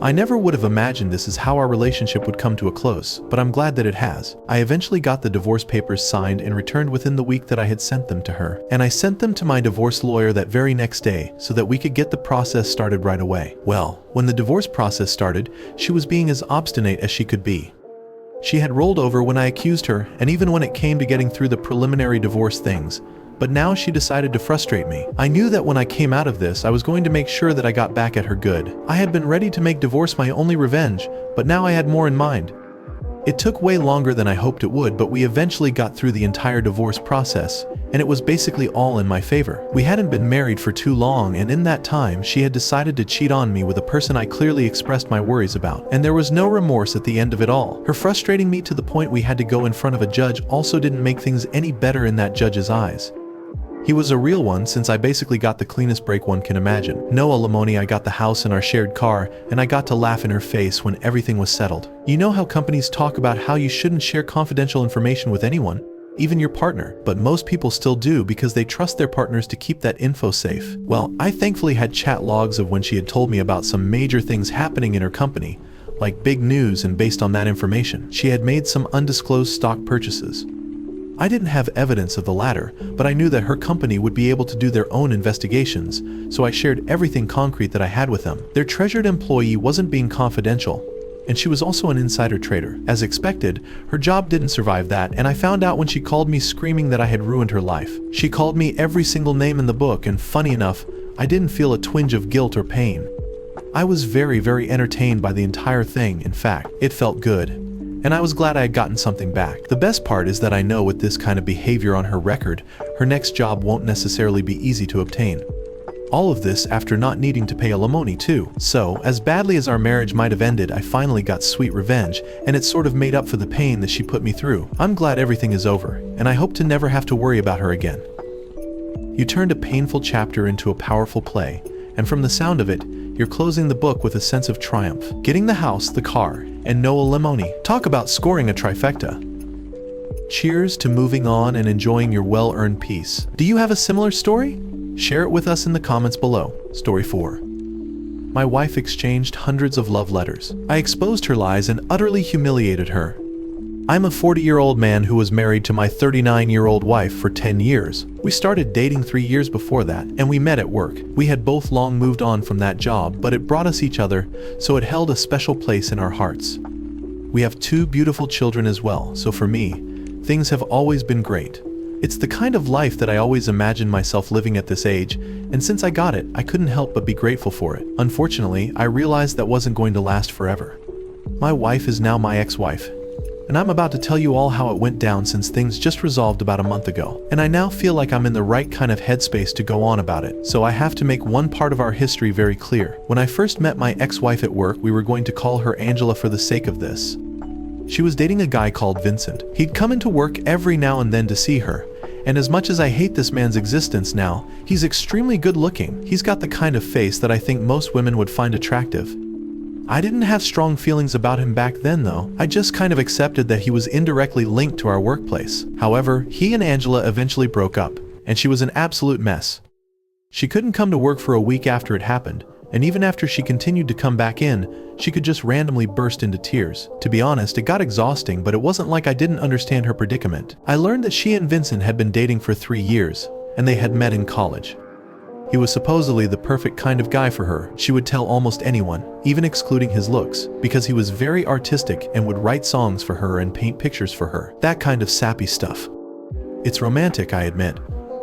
I never would have imagined this is how our relationship would come to a close, but I'm glad that it has. I eventually got the divorce papers signed and returned within the week that I had sent them to her, and I sent them to my divorce lawyer that very next day so that we could get the process started right away. Well, when the divorce process started, she was being as obstinate as she could be. She had rolled over when I accused her, and even when it came to getting through the preliminary divorce things. But now she decided to frustrate me. I knew that when I came out of this, I was going to make sure that I got back at her good. I had been ready to make divorce my only revenge, but now I had more in mind. It took way longer than I hoped it would, but we eventually got through the entire divorce process, and it was basically all in my favor. We hadn't been married for too long, and in that time, she had decided to cheat on me with a person I clearly expressed my worries about, and there was no remorse at the end of it all. Her frustrating me to the point we had to go in front of a judge also didn't make things any better in that judge's eyes. He was a real one, since I basically got the cleanest break one can imagine. No alimony, I got the house and our shared car, and I got to laugh in her face when everything was settled. You know how companies talk about how you shouldn't share confidential information with anyone, even your partner, but most people still do because they trust their partners to keep that info safe. Well, I thankfully had chat logs of when she had told me about some major things happening in her company, like big news, and based on that information, she had made some undisclosed stock purchases. I didn't have evidence of the latter, but I knew that her company would be able to do their own investigations, so I shared everything concrete that I had with them. Their treasured employee wasn't being confidential, and she was also an insider trader. As expected, her job didn't survive that, and I found out when she called me screaming that I had ruined her life. She called me every single name in the book, and funny enough, I didn't feel a twinge of guilt or pain. I was very, very entertained by the entire thing. In fact, it felt good. And I was glad I had gotten something back. The best part is that I know with this kind of behavior on her record, her next job won't necessarily be easy to obtain. All of this after not needing to pay alimony too. So, as badly as our marriage might have ended, I finally got sweet revenge, and it sort of made up for the pain that she put me through. I'm glad everything is over, and I hope to never have to worry about her again. You turned a painful chapter into a powerful play, and from the sound of it, you're closing the book with a sense of triumph. Getting the house, the car, and no alimony. Talk about scoring a trifecta. Cheers to moving on and enjoying your well-earned peace. Do you have a similar story? Share it with us in the comments below. Story 4. My wife exchanged hundreds of love letters. I exposed her lies and utterly humiliated her. I'm a 40-year-old man who was married to my 39-year-old wife for 10 years. We started dating 3 years before that, and we met at work. We had both long moved on from that job, but it brought us each other, so it held a special place in our hearts. We have 2 beautiful children as well, so for me, things have always been great. It's the kind of life that I always imagined myself living at this age, and since I got it, I couldn't help but be grateful for it. Unfortunately, I realized that wasn't going to last forever. My wife is now my ex-wife, and I'm about to tell you all how it went down since things just resolved about a month ago. And I now feel like I'm in the right kind of headspace to go on about it, so I have to make one part of our history very clear. When I first met my ex-wife at work, we were going to call her Angela for the sake of this. She was dating a guy called Vincent. He'd come into work every now and then to see her, and as much as I hate this man's existence now, he's extremely good looking. He's got the kind of face that I think most women would find attractive. I didn't have strong feelings about him back then though. I just kind of accepted that he was indirectly linked to our workplace. However, he and Angela eventually broke up, and she was an absolute mess. She couldn't come to work for a week after it happened, and even after she continued to come back in, she could just randomly burst into tears. To be honest, it got exhausting, but it wasn't like I didn't understand her predicament. I learned that she and Vincent had been dating for 3 years, and they had met in college. He was supposedly the perfect kind of guy for her. She would tell almost anyone, even excluding his looks, because he was very artistic and would write songs for her and paint pictures for her. That kind of sappy stuff. It's romantic, I admit.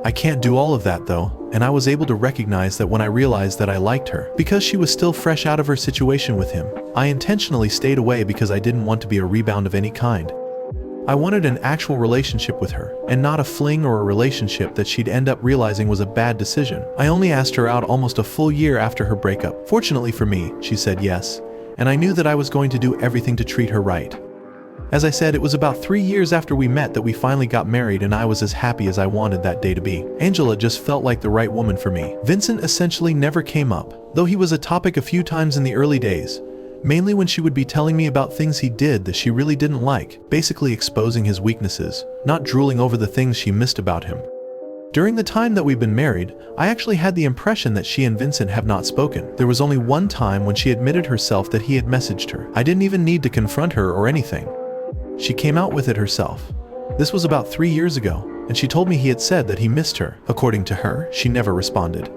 I can't do all of that though, and I was able to recognize that when I realized that I liked her. Because she was still fresh out of her situation with him, I intentionally stayed away because I didn't want to be a rebound of any kind. I wanted an actual relationship with her, and not a fling or a relationship that she'd end up realizing was a bad decision. I only asked her out almost a full year after her breakup. Fortunately for me, she said yes, and I knew that I was going to do everything to treat her right. As I said, it was about 3 years after we met that we finally got married, and I was as happy as I wanted that day to be. Angela just felt like the right woman for me. Vincent essentially never came up, though he was a topic a few times in the early days. Mainly when she would be telling me about things he did that she really didn't like, basically exposing his weaknesses, not drooling over the things she missed about him. During the time that we've been married, I actually had the impression that she and Vincent have not spoken. There was only one time when she admitted herself that he had messaged her. I didn't even need to confront her or anything. She came out with it herself. This was about 3 years ago, and she told me he had said that he missed her. According to her, she never responded.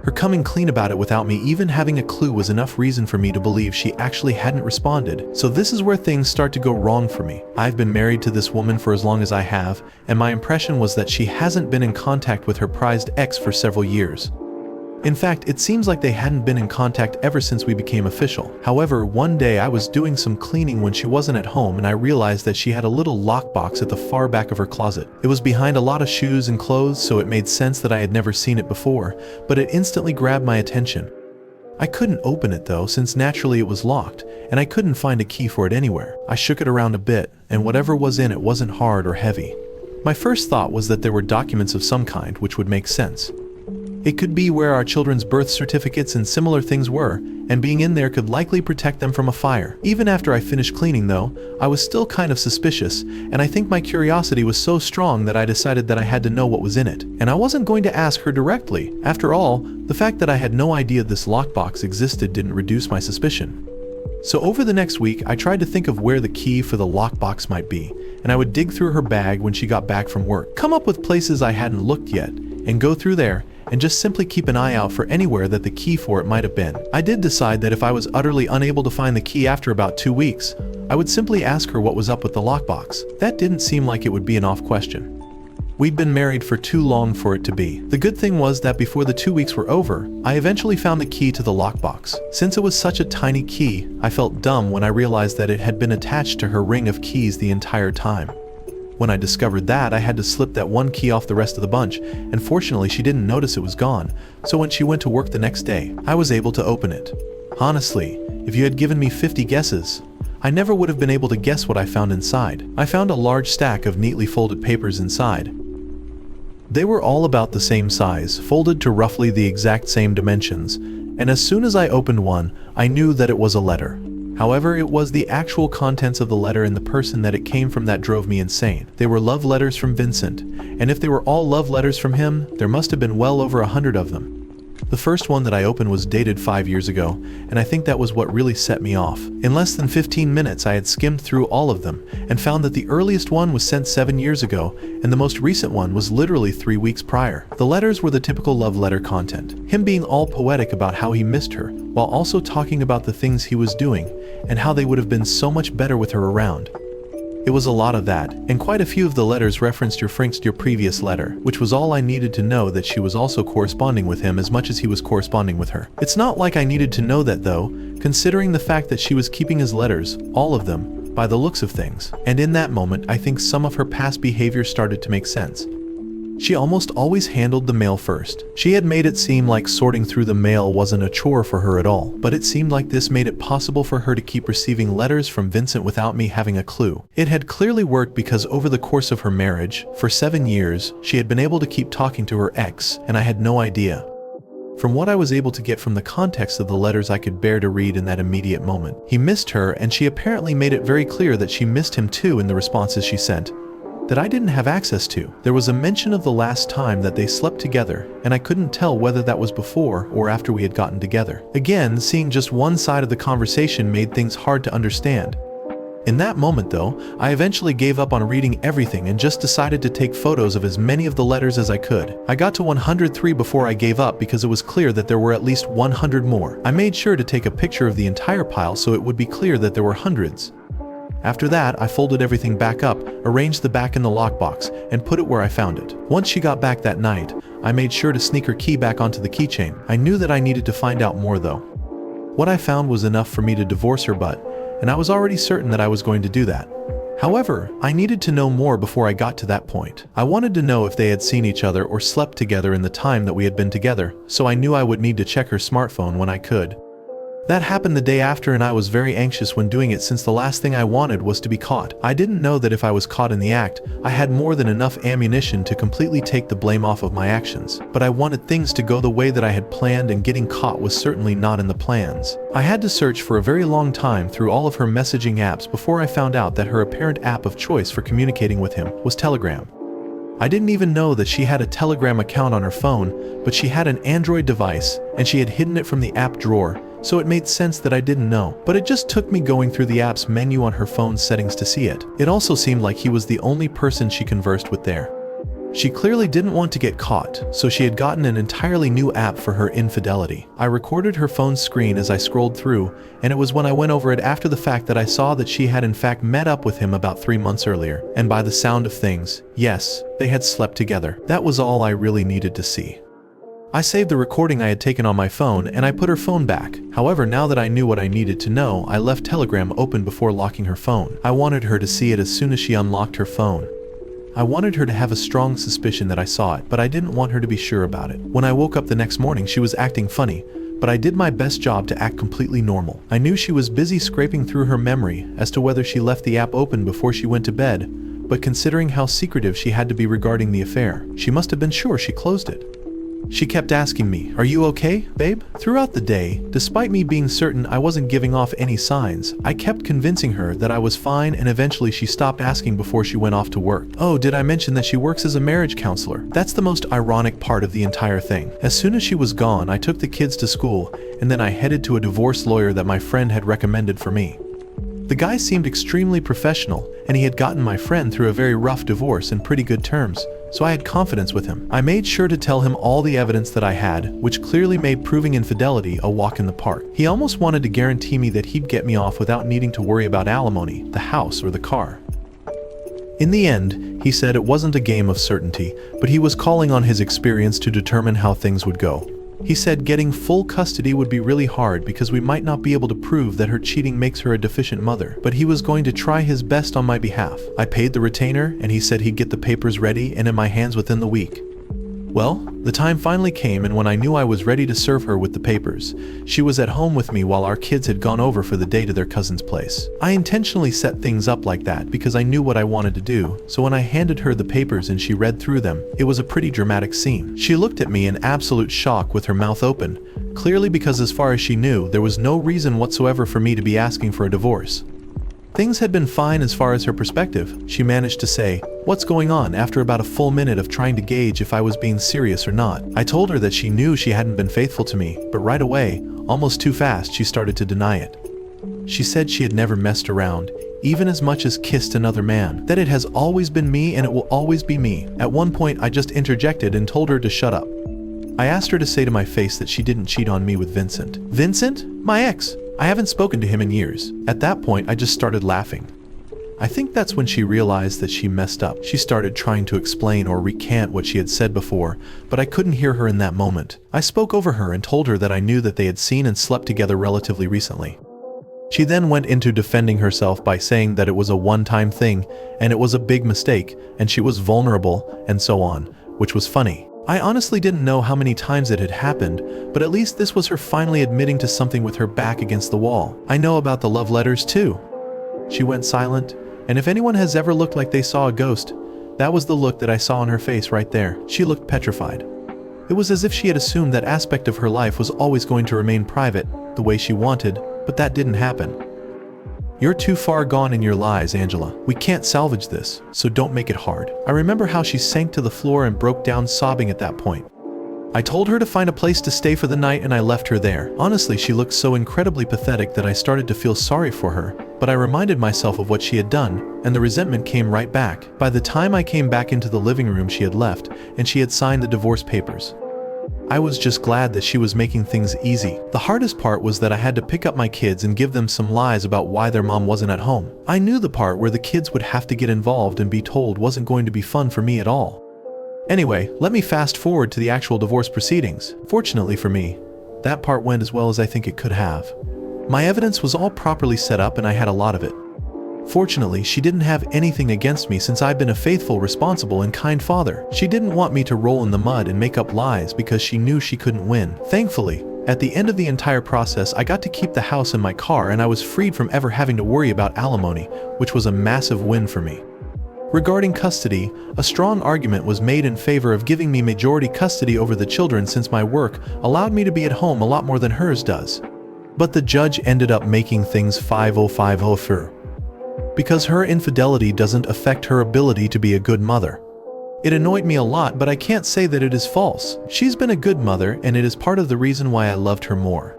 Her coming clean about it without me even having a clue was enough reason for me to believe she actually hadn't responded. So this is where things start to go wrong for me. I've been married to this woman for as long as I have, and my impression was that she hasn't been in contact with her prized ex for several years. In fact, it seems like they hadn't been in contact ever since we became official. However, one day I was doing some cleaning when she wasn't at home, and I realized that she had a little lockbox at the far back of her closet. It was behind a lot of shoes and clothes, so it made sense that I had never seen it before, but it instantly grabbed my attention. I couldn't open it though, since naturally it was locked, and I couldn't find a key for it anywhere. I shook it around a bit, and whatever was in it wasn't hard or heavy. My first thought was that there were documents of some kind, which would make sense. It could be where our children's birth certificates and similar things were, and being in there could likely protect them from a fire. Even after I finished cleaning though, I was still kind of suspicious, and I think my curiosity was so strong that I decided that I had to know what was in it. And I wasn't going to ask her directly. After all, the fact that I had no idea this lockbox existed didn't reduce my suspicion. So over the next week, I tried to think of where the key for the lockbox might be, and I would dig through her bag when she got back from work, come up with places I hadn't looked yet, and go through there, and just simply keep an eye out for anywhere that the key for it might have been. I did decide that if I was utterly unable to find the key after about 2 weeks, I would simply ask her what was up with the lockbox. That didn't seem like it would be an off question. We'd been married for too long for it to be. The good thing was that before the 2 weeks were over, I eventually found the key to the lockbox. Since it was such a tiny key, I felt dumb when I realized that it had been attached to her ring of keys the entire time. When I discovered that, I had to slip that one key off the rest of the bunch, and fortunately she didn't notice it was gone, so when she went to work the next day, I was able to open it. Honestly, if you had given me 50 guesses, I never would have been able to guess what I found inside. I found a large stack of neatly folded papers inside. They were all about the same size, folded to roughly the exact same dimensions, and as soon as I opened one, I knew that it was a letter. However, it was the actual contents of the letter and the person that it came from that drove me insane. They were love letters from Vincent, and if they were all love letters from him, there must have been well over 100 of them. The first one that I opened was dated 5 years ago, and I think that was what really set me off. In less than 15 minutes, I had skimmed through all of them and found that the earliest one was sent 7 years ago, and the most recent one was literally 3 weeks prior. The letters were the typical love letter content, him being all poetic about how he missed her, while also talking about the things he was doing and how they would have been so much better with her around. It was a lot of that, and quite a few of the letters referenced your previous letter, which was all I needed to know, that she was also corresponding with him as much as he was corresponding with her. It's not like I needed to know that though, considering the fact that she was keeping his letters, all of them, by the looks of things. And in that moment, I think some of her past behavior started to make sense. She almost always handled the mail first. She had made it seem like sorting through the mail wasn't a chore for her at all, but it seemed like this made it possible for her to keep receiving letters from Vincent without me having a clue. It had clearly worked because over the course of her marriage, for 7 years, she had been able to keep talking to her ex, and I had no idea. From what I was able to get from the context of the letters, I could bear to read in that immediate moment. He missed her, and she apparently made it very clear that she missed him too in the responses she sent, that I didn't have access to. There was a mention of the last time that they slept together, and I couldn't tell whether that was before or after we had gotten together. Again, seeing just one side of the conversation made things hard to understand. In that moment though, I eventually gave up on reading everything and just decided to take photos of as many of the letters as I could. I got to 103 before I gave up because it was clear that there were at least 100 more. I made sure to take a picture of the entire pile so it would be clear that there were hundreds. After that, I folded everything back up, arranged the back in the lockbox, and put it where I found it. Once she got back that night, I made sure to sneak her key back onto the keychain. I knew that I needed to find out more though. What I found was enough for me to divorce her, and I was already certain that I was going to do that. However, I needed to know more before I got to that point. I wanted to know if they had seen each other or slept together in the time that we had been together, so I knew I would need to check her smartphone when I could. That happened the day after, and I was very anxious when doing it since the last thing I wanted was to be caught. I didn't know that if I was caught in the act, I had more than enough ammunition to completely take the blame off of my actions. But I wanted things to go the way that I had planned, and getting caught was certainly not in the plans. I had to search for a very long time through all of her messaging apps before I found out that her apparent app of choice for communicating with him was Telegram. I didn't even know that she had a Telegram account on her phone, but she had an Android device, and she had hidden it from the app drawer, so it made sense that I didn't know. But it just took me going through the app's menu on her phone's settings to see it. It also seemed like he was the only person she conversed with there. She clearly didn't want to get caught, so she had gotten an entirely new app for her infidelity. I recorded her phone screen as I scrolled through, and it was when I went over it after the fact that I saw that she had in fact met up with him about 3 months earlier. And by the sound of things, yes, they had slept together. That was all I really needed to see. I saved the recording I had taken on my phone, and I put her phone back. However, now that I knew what I needed to know, I left Telegram open before locking her phone. I wanted her to see it as soon as she unlocked her phone. I wanted her to have a strong suspicion that I saw it, but I didn't want her to be sure about it. When I woke up the next morning, she was acting funny, but I did my best job to act completely normal. I knew she was busy scraping through her memory as to whether she left the app open before she went to bed, but considering how secretive she had to be regarding the affair, she must have been sure she closed it. She kept asking me, "Are you okay, babe?" Throughout the day, despite me being certain I wasn't giving off any signs, I kept convincing her that I was fine, and eventually she stopped asking before she went off to work. Oh, did I mention that she works as a marriage counselor? That's the most ironic part of the entire thing. As soon as she was gone, I took the kids to school, and then I headed to a divorce lawyer that my friend had recommended for me. The guy seemed extremely professional, and he had gotten my friend through a very rough divorce in pretty good terms, so I had confidence with him. I made sure to tell him all the evidence that I had, which clearly made proving infidelity a walk in the park. He almost wanted to guarantee me that he'd get me off without needing to worry about alimony, the house, or the car. In the end, he said it wasn't a game of certainty, but he was calling on his experience to determine how things would go. He said getting full custody would be really hard because we might not be able to prove that her cheating makes her a deficient mother, but he was going to try his best on my behalf. I paid the retainer, and he said he'd get the papers ready and in my hands within the week. Well, the time finally came, and when I knew I was ready to serve her with the papers, she was at home with me while our kids had gone over for the day to their cousin's place. I intentionally set things up like that because I knew what I wanted to do, so when I handed her the papers and she read through them, it was a pretty dramatic scene. She looked at me in absolute shock with her mouth open, clearly because as far as she knew, there was no reason whatsoever for me to be asking for a divorce. Things had been fine as far as her perspective. She managed to say, "What's going on?" after about a full minute of trying to gauge if I was being serious or not. I told her that she knew she hadn't been faithful to me, but right away, almost too fast, she started to deny it. She said she had never messed around, even as much as kissed another man, that it has always been me and it will always be me. At one point, I just interjected and told her to shut up. I asked her to say to my face that she didn't cheat on me with Vincent. Vincent? My ex. I haven't spoken to him in years. At that point, I just started laughing. I think that's when she realized that she messed up. She started trying to explain or recant what she had said before, but I couldn't hear her in that moment. I spoke over her and told her that I knew that they had seen and slept together relatively recently. She then went into defending herself by saying that it was a one-time thing, and it was a big mistake, and she was vulnerable, and so on, which was funny. I honestly didn't know how many times it had happened, but at least this was her finally admitting to something with her back against the wall. I know about the love letters too. She went silent, and if anyone has ever looked like they saw a ghost, that was the look that I saw on her face right there. She looked petrified. It was as if she had assumed that aspect of her life was always going to remain private, the way she wanted, but that didn't happen. You're too far gone in your lies, Angela. We can't salvage this, so don't make it hard. I remember how she sank to the floor and broke down sobbing at that point. I told her to find a place to stay for the night and I left her there. Honestly, she looked so incredibly pathetic that I started to feel sorry for her, but I reminded myself of what she had done, and the resentment came right back. By the time I came back into the living room, she had left, and she had signed the divorce papers. I was just glad that she was making things easy. The hardest part was that I had to pick up my kids and give them some lies about why their mom wasn't at home. I knew the part where the kids would have to get involved and be told wasn't going to be fun for me at all. Anyway, let me fast forward to the actual divorce proceedings. Fortunately for me, that part went as well as I think it could have. My evidence was all properly set up and I had a lot of it. Fortunately, she didn't have anything against me since I've been a faithful, responsible, and kind father. She didn't want me to roll in the mud and make up lies because she knew she couldn't win. Thankfully, at the end of the entire process, I got to keep the house and my car, and I was freed from ever having to worry about alimony, which was a massive win for me. Regarding custody, a strong argument was made in favor of giving me majority custody over the children since my work allowed me to be at home a lot more than hers does. But the judge ended up making things 50-50 for her, because her infidelity doesn't affect her ability to be a good mother. It annoyed me a lot, but I can't say that it is false. She's been a good mother, and it is part of the reason why I loved her more.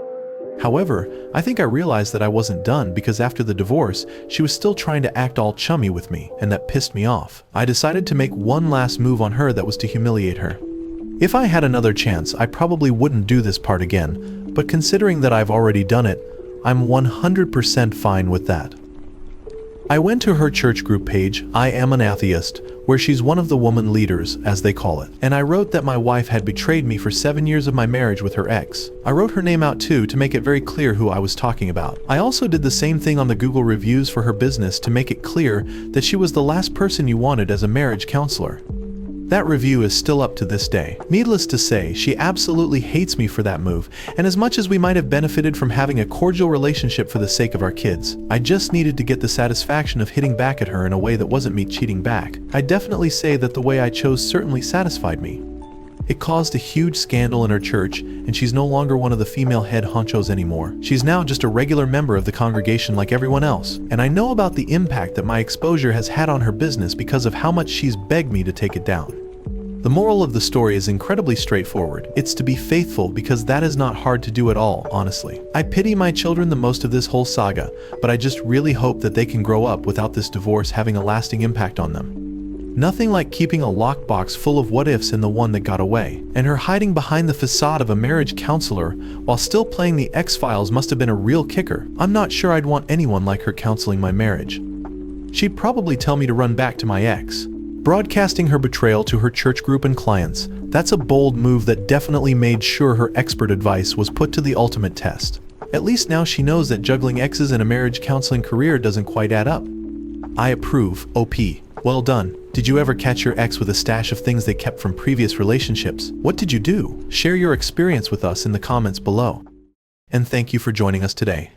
However, I think I realized that I wasn't done because after the divorce, she was still trying to act all chummy with me, and that pissed me off. I decided to make one last move on her that was to humiliate her. If I had another chance, I probably wouldn't do this part again, but considering that I've already done it, I'm 100% fine with that. I went to her church group page, I Am an Atheist, where she's one of the woman leaders, as they call it, and I wrote that my wife had betrayed me for 7 years of my marriage with her ex. I wrote her name out too to make it very clear who I was talking about. I also did the same thing on the Google reviews for her business to make it clear that she was the last person you wanted as a marriage counselor. That review is still up to this day. Needless to say, she absolutely hates me for that move, and as much as we might have benefited from having a cordial relationship for the sake of our kids, I just needed to get the satisfaction of hitting back at her in a way that wasn't me cheating back. I definitely say that the way I chose certainly satisfied me. It caused a huge scandal in her church, and she's no longer one of the female head honchos anymore. She's now just a regular member of the congregation like everyone else, and I know about the impact that my exposure has had on her business because of how much she's begged me to take it down. The moral of the story is incredibly straightforward. It's to be faithful, because that is not hard to do at all, honestly. I pity my children the most of this whole saga, but I just really hope that they can grow up without this divorce having a lasting impact on them. Nothing like keeping a lockbox full of what-ifs in the one that got away. And her hiding behind the facade of a marriage counselor while still playing the X-Files must have been a real kicker. I'm not sure I'd want anyone like her counseling my marriage. She'd probably tell me to run back to my ex. Broadcasting her betrayal to her church group and clients, that's a bold move that definitely made sure her expert advice was put to the ultimate test. At least now she knows that juggling exes and a marriage counseling career doesn't quite add up. I approve, OP. Well done. Did you ever catch your ex with a stash of things they kept from previous relationships? What did you do? Share your experience with us in the comments below. And thank you for joining us today.